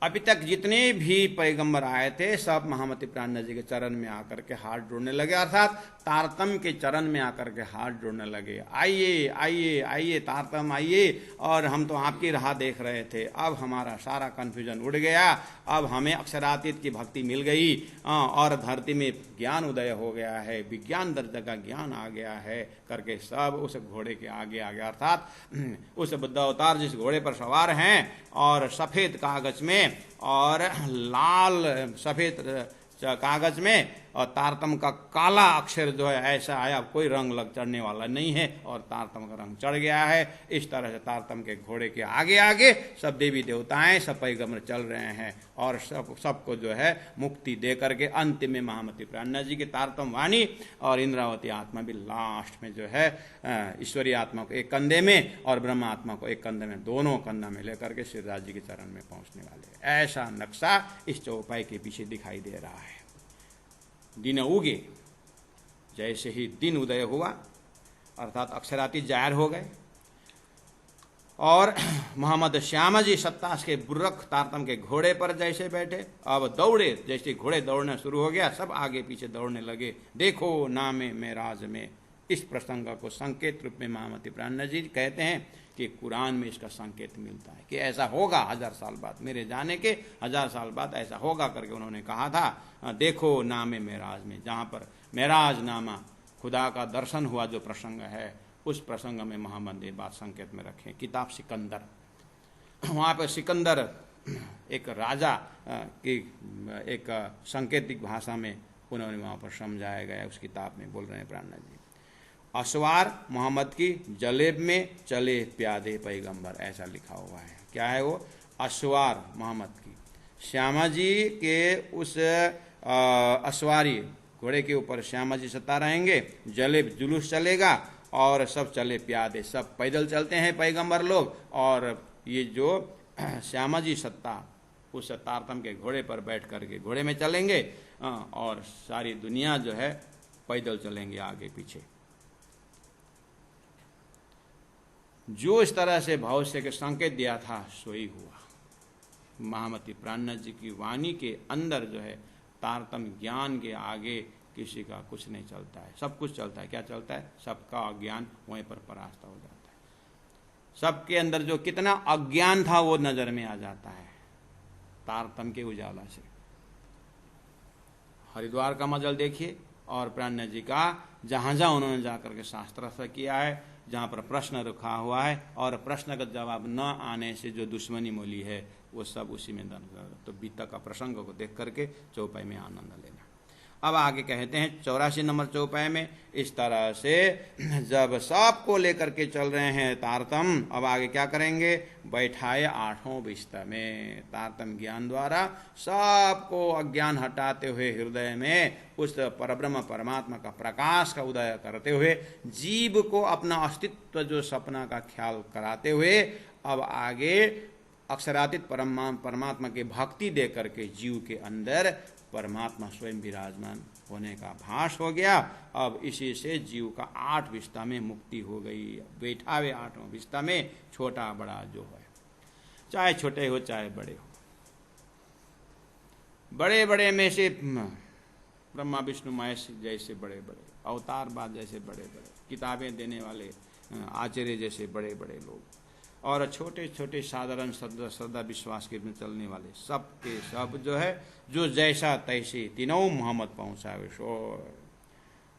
अभी तक जितने भी पैगंबर आए थे सब महामती प्राणनाथ जी के चरण में आकर के हाथ जोड़ने लगे, अर्थात तारतम के चरण में आकर के हाथ जोड़ने लगे। आइए आइए आइए तारतम आइए, और हम तो आपकी राह देख रहे थे, अब हमारा सारा कन्फ्यूजन उड़ गया, अब हमें अक्षरातीत की भक्ति मिल गई और धरती में ज्ञान उदय हो गया है, विज्ञान दर्जा का ज्ञान आ गया है करके सब उस घोड़े के आगे आगे, अर्थात उस बुद्ध अवतार जिस घोड़े पर सवार हैं और सफेद कागज में और लाल सफेद कागज में और तारतम का काला अक्षर जो है ऐसा आया, कोई रंग लग चढ़ने वाला नहीं है और तारतम का रंग चढ़ गया है। इस तरह से तारतम के घोड़े के आगे आगे सब देवी देवताएं सब पैगंबर चल रहे हैं और सबको जो है मुक्ति दे करके अंतिम में महामती प्राणनाथ जी की तारतम वाणी और इंद्रावती आत्मा भी लास्ट में जो है ईश्वरीय आत्मा को एक कंधे में और ब्रह्म आत्मा को एक कंधे में, दोनों कंधा में लेकर के श्री राज जी के चरण में पहुंचने वाले। ऐसा नक्शा इस चौपाई के पीछे दिखाई दे रहा है। दिन उगे, जैसे ही दिन उदय हुआ अर्थात अक्षरातीत जाहिर हो गए और मोहम्मद श्यामा जी सत्तास के बुर्रक तारतम के घोड़े पर जैसे बैठे, अब दौड़े, जैसे घोड़े दौड़ना शुरू हो गया सब आगे पीछे दौड़ने लगे। देखो नामे मेराज में, इस प्रसंग को संकेत रूप में महामती प्राणनाथ जी कहते हैं कि कुरान में इसका संकेत मिलता है कि ऐसा होगा 1000 साल बाद, मेरे जाने के 1000 साल बाद ऐसा होगा करके उन्होंने कहा था। देखो नामे मेराज में, जहाँ पर मेराज नामा खुदा का दर्शन हुआ जो प्रसंग है, उस प्रसंग में मोहम्मद ये बात संकेत में रखें। किताब सिकंदर, वहाँ पर सिकंदर एक राजा की एक सांकेतिक भाषा में उन्होंने वहाँ पर समझाया गया, उस किताब में बोल रहे हैं प्राणनाथ जी। असवार मोहम्मद की जलेब में चले प्यादे पैगंबर, ऐसा लिखा हुआ है। क्या है वो? असवार मोहम्मद की, श्यामा जी के उस असवारी घोड़े के ऊपर श्यामा जी सत्ता रहेंगे, जलेब जुलूस चलेगा और सब चले प्यादे, सब पैदल चलते हैं पैगंबर लोग, और ये जो श्यामा जी सत्ता उस तारतम के घोड़े पर बैठ करके घोड़े में चलेंगे और सारी दुनिया जो है पैदल चलेंगे आगे पीछे। जो इस तरह से भविष्य के संकेत दिया था सोई हुआ। महामती प्राणनाथ जी की वाणी के अंदर जो है तारतम ज्ञान के आगे किसी का कुछ नहीं चलता है, सब कुछ चलता है। क्या चलता है? सबका अज्ञान वहीं पर परास्त हो जाता है। सबके अंदर जो कितना अज्ञान था वो नजर में आ जाता है तारतम के उजाला से। हरिद्वार का मजल देखिए और प्राणनाथ जी का जहां जहां उन्होंने जाकर के शास्त्रार्थ किया है, जहां पर प्रश्न रखा हुआ है और प्रश्न का जवाब न आने से जो दुश्मनी मोली है वो सब उसी में दर्ज। तो बीता का प्रसंग को देख करके चौपाई में आनंद लेना। अब आगे कहते हैं 84 नंबर चौपाई में, इस तरह से जब सबको लेकर के चल रहे हैं तारतम, अब आगे क्या करेंगे? बैठाए आठों बिस्तर में, तारतम ज्ञान द्वारा सबको अज्ञान हटाते हुए हृदय में उस परब्रह्म परमात्मा का प्रकाश का उदय करते हुए जीव को अपना अस्तित्व जो सपना का ख्याल कराते हुए अब आगे अक्षरातीत परमात्मा की भक्ति दे करके जीव के अंदर परमात्मा स्वयं विराजमान होने का भास हो गया। अब इसी से जीव का 8 विस्ता में मुक्ति हो गई। बैठावे 8वां विस्ता में, छोटा बड़ा जो है, चाहे छोटे हो चाहे बड़े हो, बड़े बड़े में से ब्रह्मा विष्णु महेश जैसे बड़े बड़े, अवतारवाद जैसे बड़े बड़े, किताबें देने वाले आचार्य जैसे बड़े बड़े लोग, और छोटे छोटे साधारण श्रद्धा विश्वास के में चलने वाले सब के सब जो है, जो जैसा तैसे तीनों मोहम्मद पहुँचावे सो।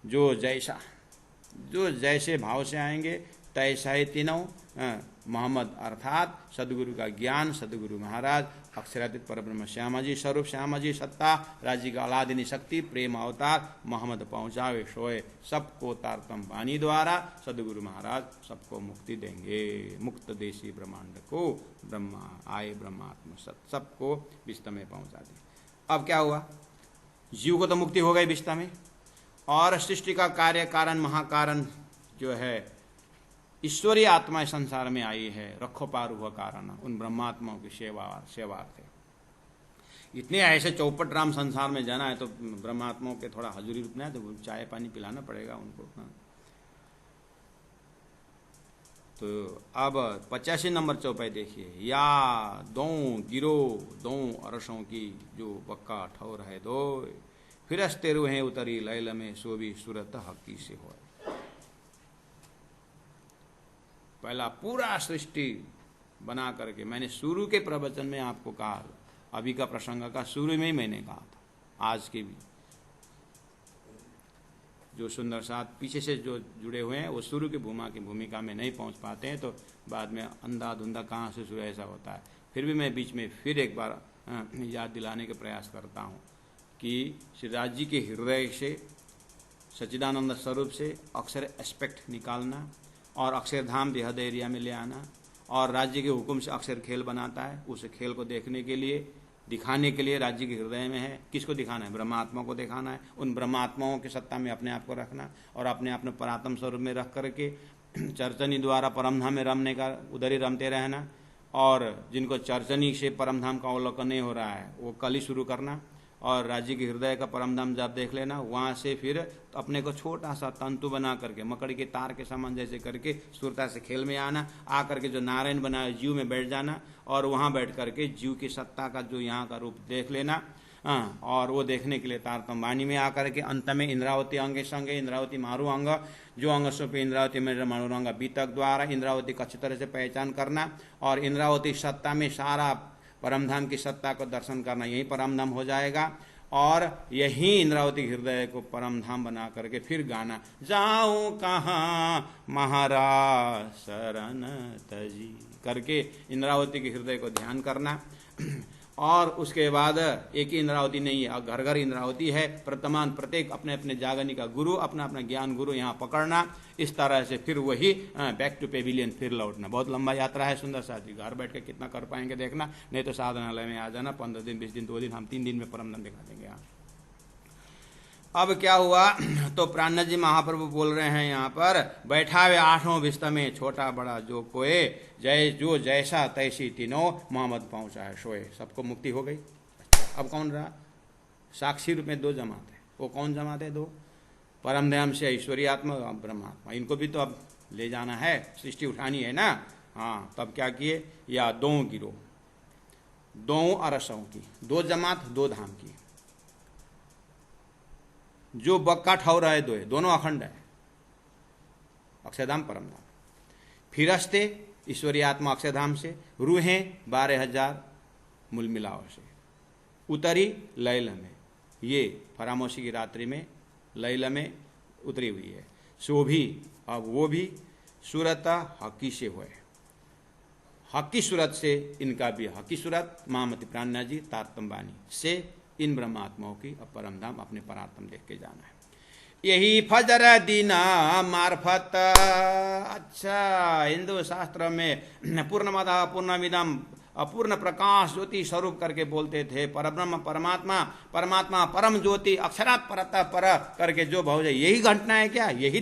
जो जैसे भाव से आएंगे तैसा ही तीनों मोहम्मद अर्थात सदगुरु का ज्ञान, सदगुरु महाराज, अक्षरातीत परब्रह्म श्यामा जी स्वरूप, श्यामा जी सत्ता, राज्य का अलादिनी शक्ति, प्रेम अवतार मोहम्मद पहुँचावे सोए। सबको तारतम वाणी द्वारा सदगुरु महाराज सबको मुक्ति देंगे। मुक्त देशी ब्रह्मांड को ब्रह्मा आए ब्रह्मात्म सत, सबको विस्ता में पहुँचा दिया। अब क्या हुआ? जीव को तो मुक्ति हो गई विस्ता में, और सृष्टि का कार्य कारण महाकारण जो है ईश्वरीय आत्मा संसार में आई है, रखो पार हुआ कारण उन ब्रह्मात्माओं की सेवार्थ है। इतने ऐसे चौपट राम संसार में जाना है तो ब्रह्मात्माओं के थोड़ा हजूरी रुकना है, तो चाय पानी पिलाना पड़ेगा उनको। तो अब 85 नंबर चौपाई देखिए, या दो गिरो दो अरसों की जो बक्का ठौर है दो, फिर तेरु है उतरी लैल में सोभी सूरत हकी से हो। पहला पूरा सृष्टि बना करके, मैंने शुरू के प्रवचन में आपको कहा, अभी का प्रसंग का शुरू में ही मैंने कहा था, आज के भी जो सुंदर साथ पीछे से जो जुड़े हुए हैं वो शुरू की भूमिका में नहीं पहुंच पाते हैं, तो बाद में अंधा धुंधा कहाँ से शुरू ऐसा होता है। फिर भी मैं बीच में फिर एक बार याद दिलाने के प्रयास करता हूँ कि श्री राज जी के हृदय से, सच्चिदानंद स्वरूप से अक्षर एस्पेक्ट निकालना और अक्षरधाम देहद एरिया में ले आना, और राज्य के हुक्म से अक्षर खेल बनाता है, उस खेल को देखने के लिए, दिखाने के लिए राज्य के हृदय में है। किसको दिखाना है? ब्रह्मात्मा को दिखाना है। उन ब्रह्मात्माओं की सत्ता में अपने आप को रखना और अपने आप में परात्म स्वरूप में रख करके चर्चनी द्वारा परमधाम में रमने का, उधर ही रमते रहना। और जिनको चर्चनी से परमधाम का अवलोकन नहीं हो रहा है वो कल ही शुरू करना, और राज्य के हृदय का परमधाम जब देख लेना, वहाँ से फिर अपने को छोटा सा तंतु बना करके मकड़ी के तार के समान जैसे करके सुरता से खेल में आना, आ करके जो नारायण बनाया जीव में बैठ जाना, और वहाँ बैठ करके जीव की सत्ता का जो यहाँ का रूप देख लेना। और वो देखने के लिए तारतम वाणी में आकर के अंत में इंद्रावती अंगे संगे, इंद्रावती मारू अंग, जो अंग स्वरूप इंद्रावती में मारूंग बीतक द्वारा इंद्रावती का अच्छी तरह से पहचान करना, और इंद्रावती सत्ता में सारा परमधाम की सत्ता को दर्शन करना, यही परमधाम हो जाएगा। और यही इंद्रावती हृदय को परमधाम बना करके फिर गाना, जाऊं कहाँ महाराज शरण तजी करके इंद्रावती के हृदय को ध्यान करना। और उसके बाद एक ही इंद्रावती नहीं है, घर घर इंद्रावती है। वर्तमान प्रत्येक अपने अपने जागनी का गुरु, अपना अपना ज्ञान गुरु यहाँ पकड़ना, इस तरह से फिर वही बैक टू पेविलियन फिर लौटना। बहुत लंबा यात्रा है सुंदर साथ जी, घर बैठ के कितना कर पाएंगे देखना, नहीं तो साधनालय में आ जाना, 15 दिन 20 दिन 2 दिन, हम 3 दिन में परमधाम दिखा देंगे यहाँ। अब क्या हुआ, तो प्राणनाथ जी महाप्रभु बोल रहे हैं यहाँ पर, बैठा हुए 8 विस्त में छोटा बड़ा जो कोए, जय जो जैसा तैसी तीनों मोहम्मद पहुंचा है सोए। सबको मुक्ति हो गई। अब कौन रहा, साक्षी रूप में 2 जमात है। वो कौन जमात है 2? परमधाम से ईश्वरीय आत्मा और ब्रह्मात्मा, इनको भी तो अब ले जाना है, सृष्टि उठानी है ना। हाँ, तब क्या किए, या 2 गिरो, 2 अरसों की, 2 जमात 2 धाम की। जो बक्का ठौर है 2 है, दोनों अखंड है, अक्षरधाम परमधाम। फिरस्ते ईश्वरीय आत्मा अक्षरधाम से, रूहें 12,000 मूल मिलाव से उतरी लैल में, ये फरामोशी की रात्रि में लैल में उतरी हुई है। सो भी अब वो भी सूरत हकी से हुए, हकी सूरत से इनका भी हकी सूरत महामती प्राणनाथ जी तारतम वाणी से इन ब्रह्मात्माओं की अब परमधाम अपने परात्म देख के जाना है। यही फजर दीना मार्फत, अच्छा हिंदू शास्त्र में पूर्णमदा पूर्णमिदम अपूर्ण प्रकाश ज्योति स्वरूप करके बोलते थे। परब्रह्म परमात्मा, परमात्मा परम ज्योति अक्षरात् परतः पर करके जो भाव है, यही घटना है क्या? यही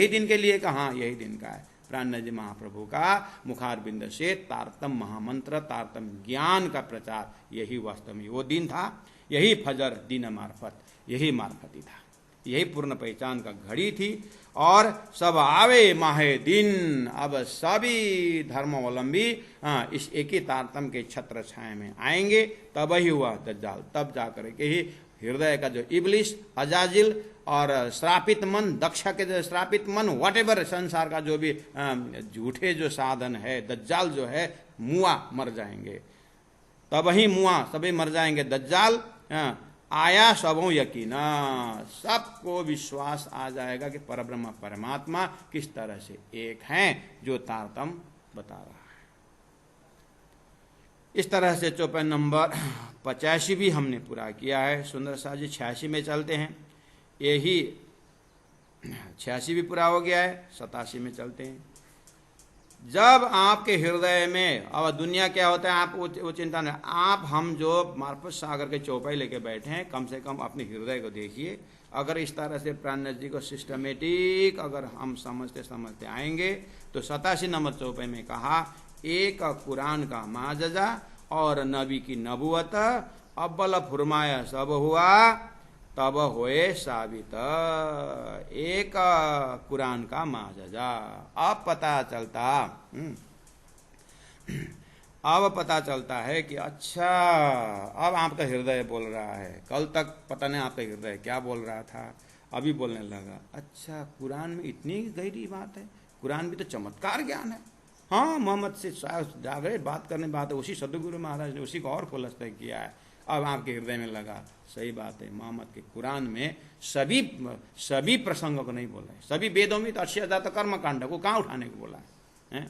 दिन के लिए कहाँ, यही दिन का है। प्राणनाथ जी महाप्रभु का मुखारबिंद से तारतम महामंत्र, तारतम ज्ञान का प्रचार, यही वास्तव में वो दिन था। यही फजर दिन मार्फत, यही मार्फती था, यही पूर्ण पहचान का घड़ी थी। और सब आवे माहे दिन, अब सभी धर्मावलंबी इस एक ही तारतम के छत्र छाया में आएंगे, तब ही हुआ दज्जाल। तब जाकर के ही हृदय का जो इबलिस, अजाजिल और श्रापित मन, दक्ष के जो श्रापित मन, व्हाटएवर संसार का जो भी झूठे जो साधन है, दज्जाल जो है, मुआ मर जाएंगे। तब ही मुआ सभी मर जाएंगे। दज्जाल आया सबों यकीना, सबको विश्वास आ जाएगा कि परब्रह्म परमात्मा किस तरह से एक हैं, जो तारतम बता रहा है। इस तरह से चौपाई नंबर 85 भी हमने पूरा किया है। सुंदर साथ जी 86 में चलते हैं। यही 86 भी पूरा हो गया है, 87 में चलते हैं। जब आपके हृदय में, अब दुनिया क्या होता है, आप वो चिंता नहीं, आप हम जो मार्फत सागर के चौपाई लेके बैठे हैं, कम से कम अपने हृदय को देखिए। अगर इस तरह से प्राणनाथ जी को सिस्टमेटिक अगर हम समझते आएंगे, तो 87 नंबर चौपाई में कहा, एक कुरान का माजजा और नबी की नबुवत, अव्वल फुरमाया सब हुआ, तब होए साबित। एक कुरान का माजजा, अब पता चलता है कि अच्छा, अब आपका हृदय बोल रहा है। कल तक पता नहीं आपका हृदय क्या बोल रहा था, अभी बोलने लगा। अच्छा, कुरान में इतनी गहरी बात है, कुरान भी तो चमत्कार ज्ञान है। हाँ, मोहम्मद से जागृत बात करने बात है, उसी सदगुरु महाराज ने उसी को और खुलस्त किया है। अब आपके हृदय में लगा, सही बात है, मोहम्मद के कुरान में सभी प्रसंगों को नहीं बोला है। सभी वेदों में तो 80,000 कर्म कांड को कहाँ उठाने को बोला है?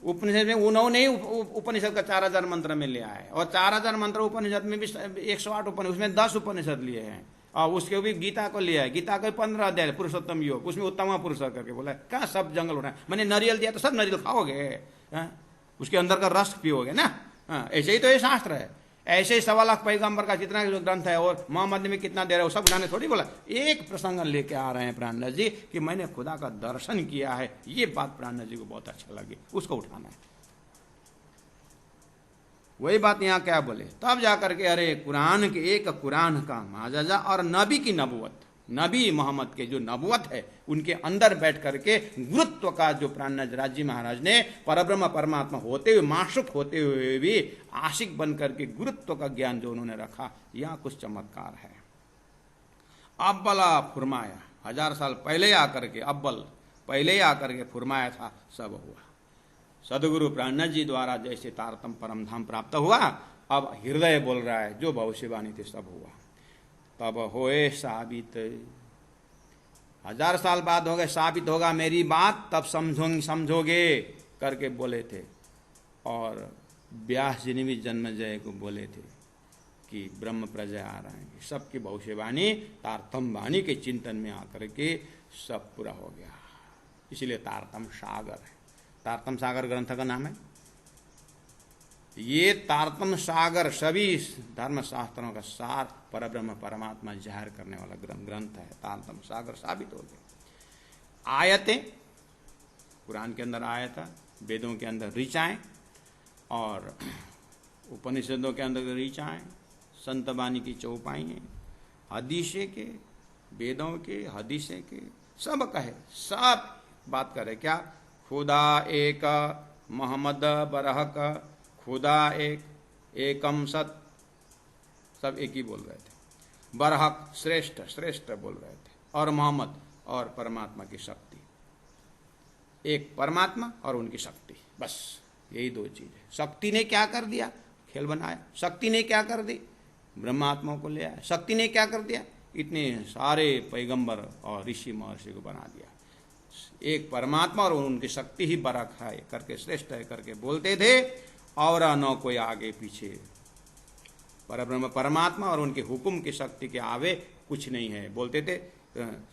उपनिषद में उन्होंने उपनिषद का 4000 मंत्र में लिया है, और 4000 मंत्र उपनिषद में भी 108 उपनिषद, उसमें 10 उपनिषद लिए हैं, और उसके भी गीता को लिया है। गीता के 15 अध्याय पुरुषोत्तम योग, उसमें उत्तम पुरुष करके बोला है। कहाँ सब जंगल उठाए, मैंने नारियल दिया तो सब नारियल खाओगे, उसके अंदर का रस पियोगे ना। ऐसे ही तो ये शास्त्र है। ऐसे ही 1.25 लाख पैगंबर का जितना जो ग्रंथ है, और मोहम्मद में कितना दे रहा है, वो सब उन्होंने थोड़ी बोला। एक प्रसंग लेके आ रहे हैं प्राणनाथ जी कि मैंने खुदा का दर्शन किया है, ये बात प्राणनाथ जी को बहुत अच्छा लगी, उसको उठाना है। वही बात यहाँ क्या बोले, तब जाकर के अरे कुरान के एक कुरान का माजजा और नबी की नबुवत, नबी मोहम्मद के जो नबुवत है, उनके अंदर बैठ करके गुरुत्व का जो प्राणनाथ राजी महाराज ने परब्रह्म परमात्मा होते हुए, माशुक होते हुए भी आशिक बन करके गुरुत्व का ज्ञान जो उन्होंने रखा, यहाँ कुछ चमत्कार है। अव्वला फुरमाया, 1000 साल पहले आकर के, अव्वल पहले आकर के फुरमाया था, सब हुआ। सदगुरु प्राणनाथ जी द्वारा जैसे तारतम परमधाम प्राप्त हुआ, अब हृदय बोल रहा है, जो भविष्यवाणी थी सब हुआ। तब होए साबित, 1000 साल बाद हो गए, साबित होगा मेरी बात, तब समझोगे करके बोले थे। और व्यास जी ने भी जन्मजय को बोले थे कि ब्रह्म प्रजय आ रहे हैं, सबकी भविष्यवाणी तारतम वाणी के चिंतन में आकर के सब पूरा हो गया। इसलिए तारतम सागर है। तारतम सागर ग्रंथ का नाम है। ये तारतम सागर सभी धर्म शास्त्रों का सार परब्रह्म परमात्मा जाहिर करने वाला ग्रंथ है। तारतम सागर साबित हो गया। आयतें, कुरान के अंदर आयत, वेदों के अंदर ऋचाएं और उपनिषदों के अंदर ऋचाएं, संत वाणी की चौपाई, हदीसे के, वेदों के, हदीसे के, सब कहे, सब बात करे क्या? खुदा एक, मोहम्मद बरहक, खुदा एक, एकम सत, सब एक ही बोल रहे थे। बरहक श्रेष्ठ, श्रेष्ठ बोल रहे थे, और मोहम्मद और परमात्मा की शक्ति, एक परमात्मा और उनकी शक्ति, बस यही दो चीज है। शक्ति ने क्या कर दिया? खेल बनाया। शक्ति ने क्या कर दी? ब्रह्मात्मा को ले आया। शक्ति ने क्या कर दिया? इतने सारे पैगंबर और ऋषि महर्षि को बना दिया। एक परमात्मा और उनकी शक्ति ही बरक है करके, श्रेष्ठ है करके बोलते थे, और न कोई आगे पीछे। परब्रह्म परमात्मा और उनके हुक्म की शक्ति के आवे कुछ नहीं है बोलते थे,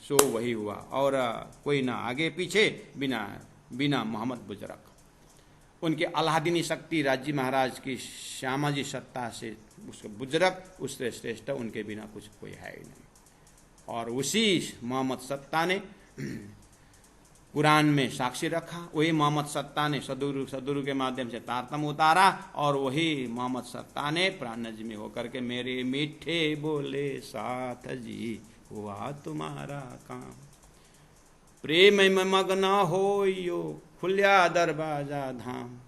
सो वही हुआ। और कोई ना आगे पीछे, बिना बिना मोहम्मद बुजरक। उनके अलादीनी शक्ति राज्य महाराज की श्यामाजी सत्ता से उसके बुजरक, उससे श्रेष्ठ उनके बिना कुछ कोई है ही नहीं। और उसी मोहम्मद सत्ता ने कुरान में साक्षी रखा। वही मोहम्मद सत्ता ने सदगुरु के माध्यम से तारतम उतारा, और वही मोहम्मद सत्ता ने प्राण नजमी होकर के मेरे मीठे बोले साथ जी हुआ तुम्हारा काम, प्रेम में मग्न हो यो खुल्या दरवाजा धाम।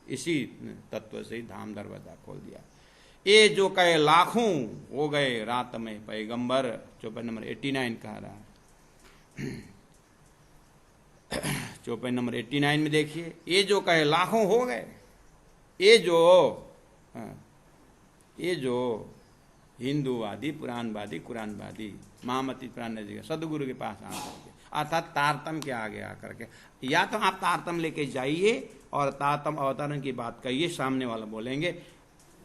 इसी तत्व से धाम दरवाजा खोल दिया। ये जो कहे लाखों हो गए रात में पैगंबर, चौपाई नंबर 89 कह रहा है। चौपाई नंबर 89 में देखिए, ये जो कहे लाखों हो गए, ये जो हिंदूवादी, पुराणवादी, कुरानवादी, महामती प्राण नजी सदगुरु के पास आकर के, अर्थात तारतम के आगे आकर के, या तो आप तारतम लेके जाइए और तारतम अवतरण की बात कहिए, सामने वाला बोलेंगे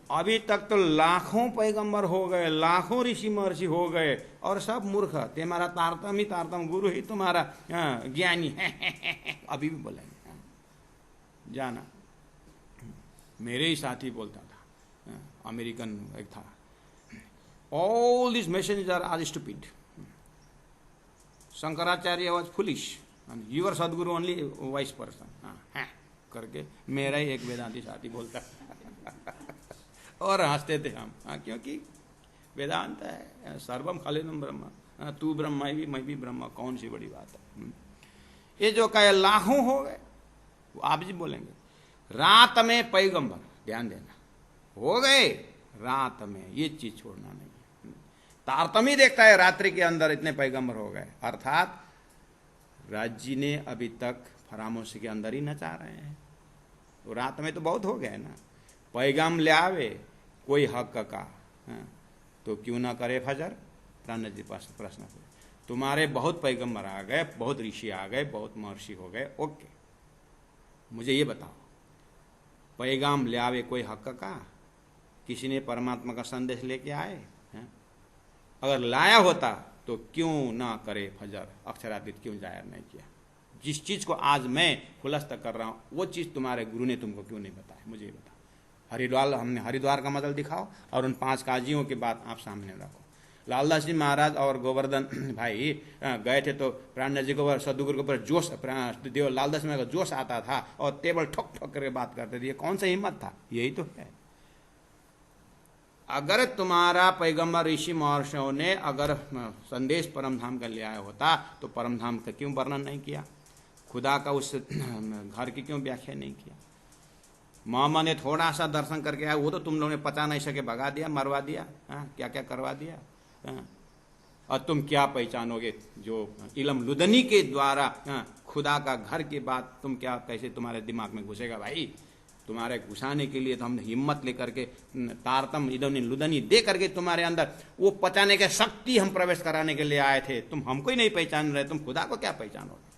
अभी तक तो लाखों पैगंबर हो गए, लाखों ऋषि महर्षि हो गए, और सब मूर्ख, तुम्हारा तारतम ही तारतम, गुरु ही तुम्हारा ज्ञानी है। अभी भी बोलेंगे। जाना, मेरे ही साथी बोलता था, अमेरिकन एक था, all this messages are stupid, Shankaracharya was foolish, your Sadhguru only wise person करके मेरा ही एक वेदांती साथी बोलता। और हंसते थे हम, क्योंकि वेदांत है, सर्वम खलिनम ब्रह्म, तू ब्रह्म मैं भी ब्रह्म, कौन सी बड़ी बात है। ये जो कहे लाखों हो गए, वो आप जी बोलेंगे रात में पैगंबर, ध्यान देना, हो गए रात में, ये चीज छोड़ना नहीं। तारतम ही देखता है रात्रि के अंदर इतने पैगंबर हो गए, अर्थात राज्य ने अभी तक फरामोशी के अंदर ही नचा रहे हैं। तो रात में तो बहुत हो गए ना। पैगाम ले आवे कोई हक का, तो क्यों ना करे फजर। प्राण जी पास प्रश्न, तुम्हारे बहुत पैगंबर आ गए, बहुत ऋषि आ गए, बहुत महर्षि हो गए, ओके, मुझे ये बताओ, पैगाम ले आवे कोई हक का, किसी ने परमात्मा का संदेश लेके आए हैं? अगर लाया होता तो क्यों ना करे फजर, अक्षरादित क्यों जाहिर नहीं किया? जिस चीज को आज मैं खुलासा कर रहा हूं, वो चीज तुम्हारे गुरु ने तुमको क्यों नहीं बताया, मुझे ये बताओ। हमने हरिद्वार का मॉडल दिखाओ, और उन 5 काजियों की बात आप सामने रखो। लालदास जी महाराज और गोवर्धन भाई गए थे, तो प्राण जी को सदगुरु के ऊपर जोश, देव लालदास में जोश आता था, और टेबल ठोक ठोक करके बात करते थे। ये कौन सा हिम्मत था? यही तो है। अगर तुम्हारा पैगंबर ऋषि महर्षियों ने अगर संदेश परमधाम का ले आया होता, तो परमधाम का क्यों वर्णन नहीं किया? खुदा का उस घर की क्यों व्याख्या नहीं किया? मोहम्मद ने थोड़ा सा दर्शन करके आया, वो तो तुम लोगों ने पचा नहीं सके, भगा दिया, मरवा दिया, क्या क्या करवा दिया। और तुम क्या पहचानोगे जो इल्म लुदनी के द्वारा खुदा का घर की बात, तुम क्या, कैसे तुम्हारे दिमाग में घुसेगा भाई? तुम्हारे घुसाने के लिए तो हमने हिम्मत लेकर के तारतम इल्म लुदनी दे करके तुम्हारे अंदर वो पचाने के शक्ति हम प्रवेश कराने के लिए आए थे। तुम हमको ही नहीं पहचान रहे, तुम खुदा को क्या पहचानोगे?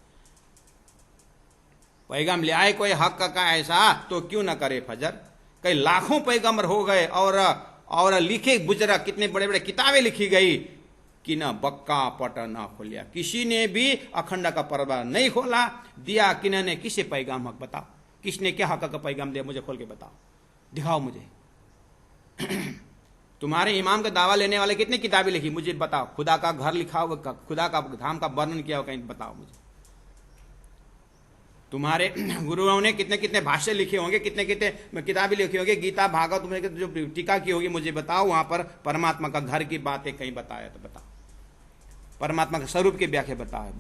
पैगाम ले आए कोई हक का ऐसा, तो क्यों ना करे फजर। कई लाखों पैगंबर हो गए और लिखे बुजरा, कितने बड़े बड़े किताबें लिखी गई कि न बक्का पट न खोलिया, किसी ने भी अखंड का पर्दा नहीं खोला, दिया किन्होंने किसे पैगाम हक बताओ, किसने क्या हक का पैगाम दिया, मुझे खोल के बताओ, दिखाओ मुझे। तुम्हारे इमाम का दावा लेने वाले कितनी किताबें लिखी, मुझे बताओ। खुदा का घर लिखा होगा, खुदा का धाम का वर्णन किया होगा, कहीं बताओ मुझे। तुम्हारे गुरुओं ने कितने कितने भाष्य लिखे होंगे, कितने कितने किताबें लिखी होंगी, गीता भागवत में जो टीका की होगी, मुझे बताओ वहां पर परमात्मा का घर की बातें कहीं बताया तो बताओ, परमात्मा के स्वरूप की व्याख्या बताओ।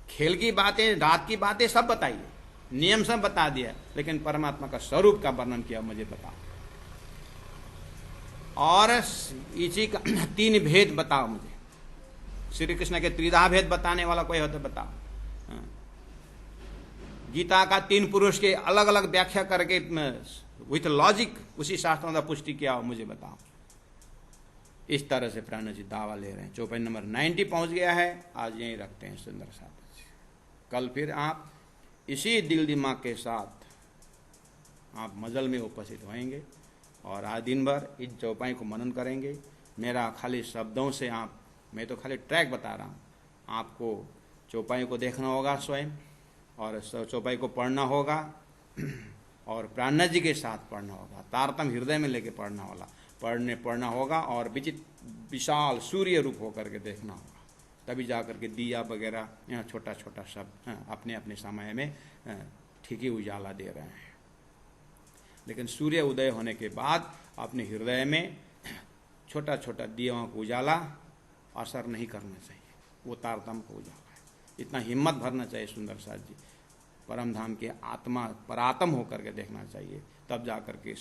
खेल की बातें, रात की बातें सब बताइए, नियम सब बता दिया, लेकिन परमात्मा का स्वरूप का वर्णन किया, मुझे बताओ। और इसी का 3 भेद बताओ मुझे, श्री कृष्ण के त्रिधा भेद बताने वाला कोई हो तो बताओ। गीता का 3 पुरुष के अलग अलग व्याख्या करके विथ लॉजिक उसी शास्त्रों का पुष्टि किया हो, मुझे बताओ। इस तरह से प्राण जी दावा ले रहे हैं। चौपाई नंबर 90 पहुंच गया है, आज यहीं रखते हैं सुंदर साथ। कल फिर आप इसी दिल दिमाग के साथ आप मजल में उपस्थित होंगे और आज दिन भर इस चौपाई को मनन करेंगे। मेरा खाली शब्दों से मैं तो खाली ट्रैक बता रहा हूँ, आपको चौपाई को देखना होगा स्वयं, और चौपाई को पढ़ना होगा और प्राणनाथ जी के साथ पढ़ना होगा, तारतम हृदय में लेके पढ़ना होगा और विशाल सूर्य रूप होकर के देखना होगा। तभी जा करके दिया वगैरह यहाँ छोटा छोटा सब अपने अपने समय में ठीक ही उजाला दे रहे हैं, लेकिन सूर्य उदय होने के बाद अपने हृदय में छोटा छोटा दियाओं को उजाला असर नहीं करना चाहिए, वो तारतम को उजाला है। इतना हिम्मत भरना चाहिए सुंदर साथ जी, परम धाम के आत्मा परात्म होकर के देखना चाहिए, तब जाकर के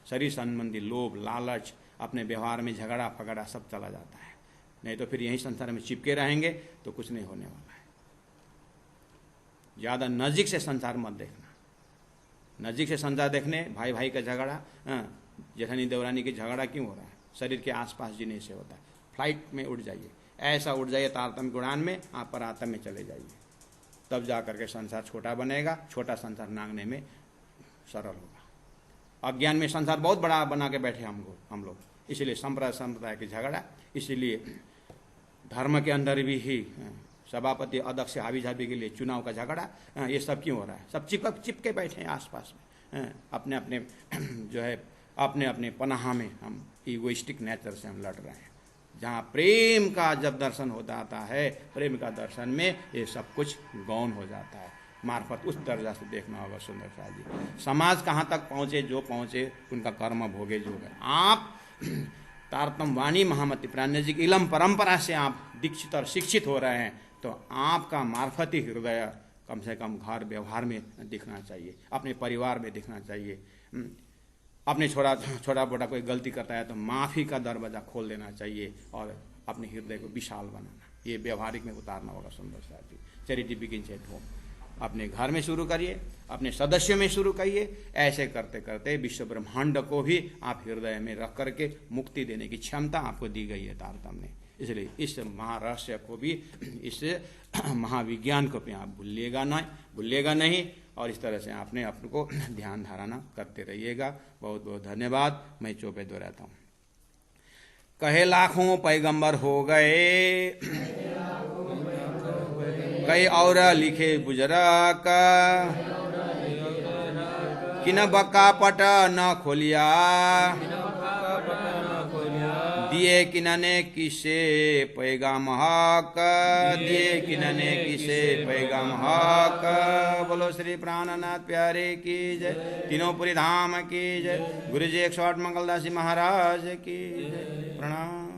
शरीर संबंधी लोभ लालच, अपने व्यवहार में झगड़ा फगड़ा सब चला जाता है। नहीं तो फिर यही संसार में चिपके रहेंगे तो कुछ नहीं होने वाला है। ज्यादा नजीक से संसार मत देखना। नजीक से संसार देखने भाई भाई का झगड़ा, जेठानी देवरानी की झगड़ा क्यों हो रहा है? शरीर के आसपास जीने से होता है। फ्लाइट में उड़ जाइए, ऐसा उड़ जाइए तारतम्य उड़ान में, आप परातम में चले जाइए, तब जा करके संसार छोटा बनेगा। छोटा संसार नांगने में सरल होगा। अज्ञान में संसार बहुत बड़ा बना के बैठे हम लोग, इसलिए संप्रदाय की झगड़ा, इसीलिए धर्म के अंदर भी ही सभापति अध्यक्ष हावी झाबी के लिए चुनाव का झगड़ा, ये सब क्यों हो रहा है? सब चिपके बैठे हैं आसपास में, अपने अपने जो है अपने अपने पनाह में हम इगोइस्टिक नेचर से हम लड़ रहे हैं। जहाँ प्रेम का जब दर्शन हो जाता है, प्रेम का दर्शन में ये सब कुछ गौण हो जाता है। मार्फत उस दर्जा से देखना होगा सुंदर साथ जी। समाज कहाँ तक पहुँचे, जो पहुँचे उनका कर्म भोगे जो है। आप तारतम वाणी महामति प्राण जी की इलम परंपरा से आप दीक्षित और शिक्षित हो रहे हैं, तो आपका मार्फती हृदय कम से कम घर व्यवहार में दिखना चाहिए, अपने परिवार में दिखना चाहिए। अपने छोटा मोटा कोई गलती करता है तो माफ़ी का दरवाज़ा खोल देना चाहिए और अपने हृदय को विशाल बनाना, ये व्यवहारिक में उतारना होगा सुंदर साथ जी। Charity begins at home. अपने घर में शुरू करिए, अपने सदस्यों में शुरू करिए। ऐसे करते करते विश्व ब्रह्मांड को भी आप हृदय में रख करके मुक्ति देने की क्षमता आपको दी गई है तारतम्य ने। इसलिए इस महारहस्य को भी, इस महाविज्ञान को भी आप भूलिएगा नहीं, और इस तरह से आपने अपने को ध्यान धारणा करते रहिएगा। बहुत बहुत धन्यवाद। मैं चौपे दोहराता हूँ। कहे लाखों पैगंबर हो गए, कई और लिखे बुजरक, किन बक्का पट न खोलिया, दिए किनने किसे पैगाम हक, दिए किनने किसे पैगाम हक। बोलो श्री प्राणनाथ प्यारे की जय, तीनों पुरी धाम की जय, गुरु जी 108 मंगलदासी महाराज की जय। प्रणाम।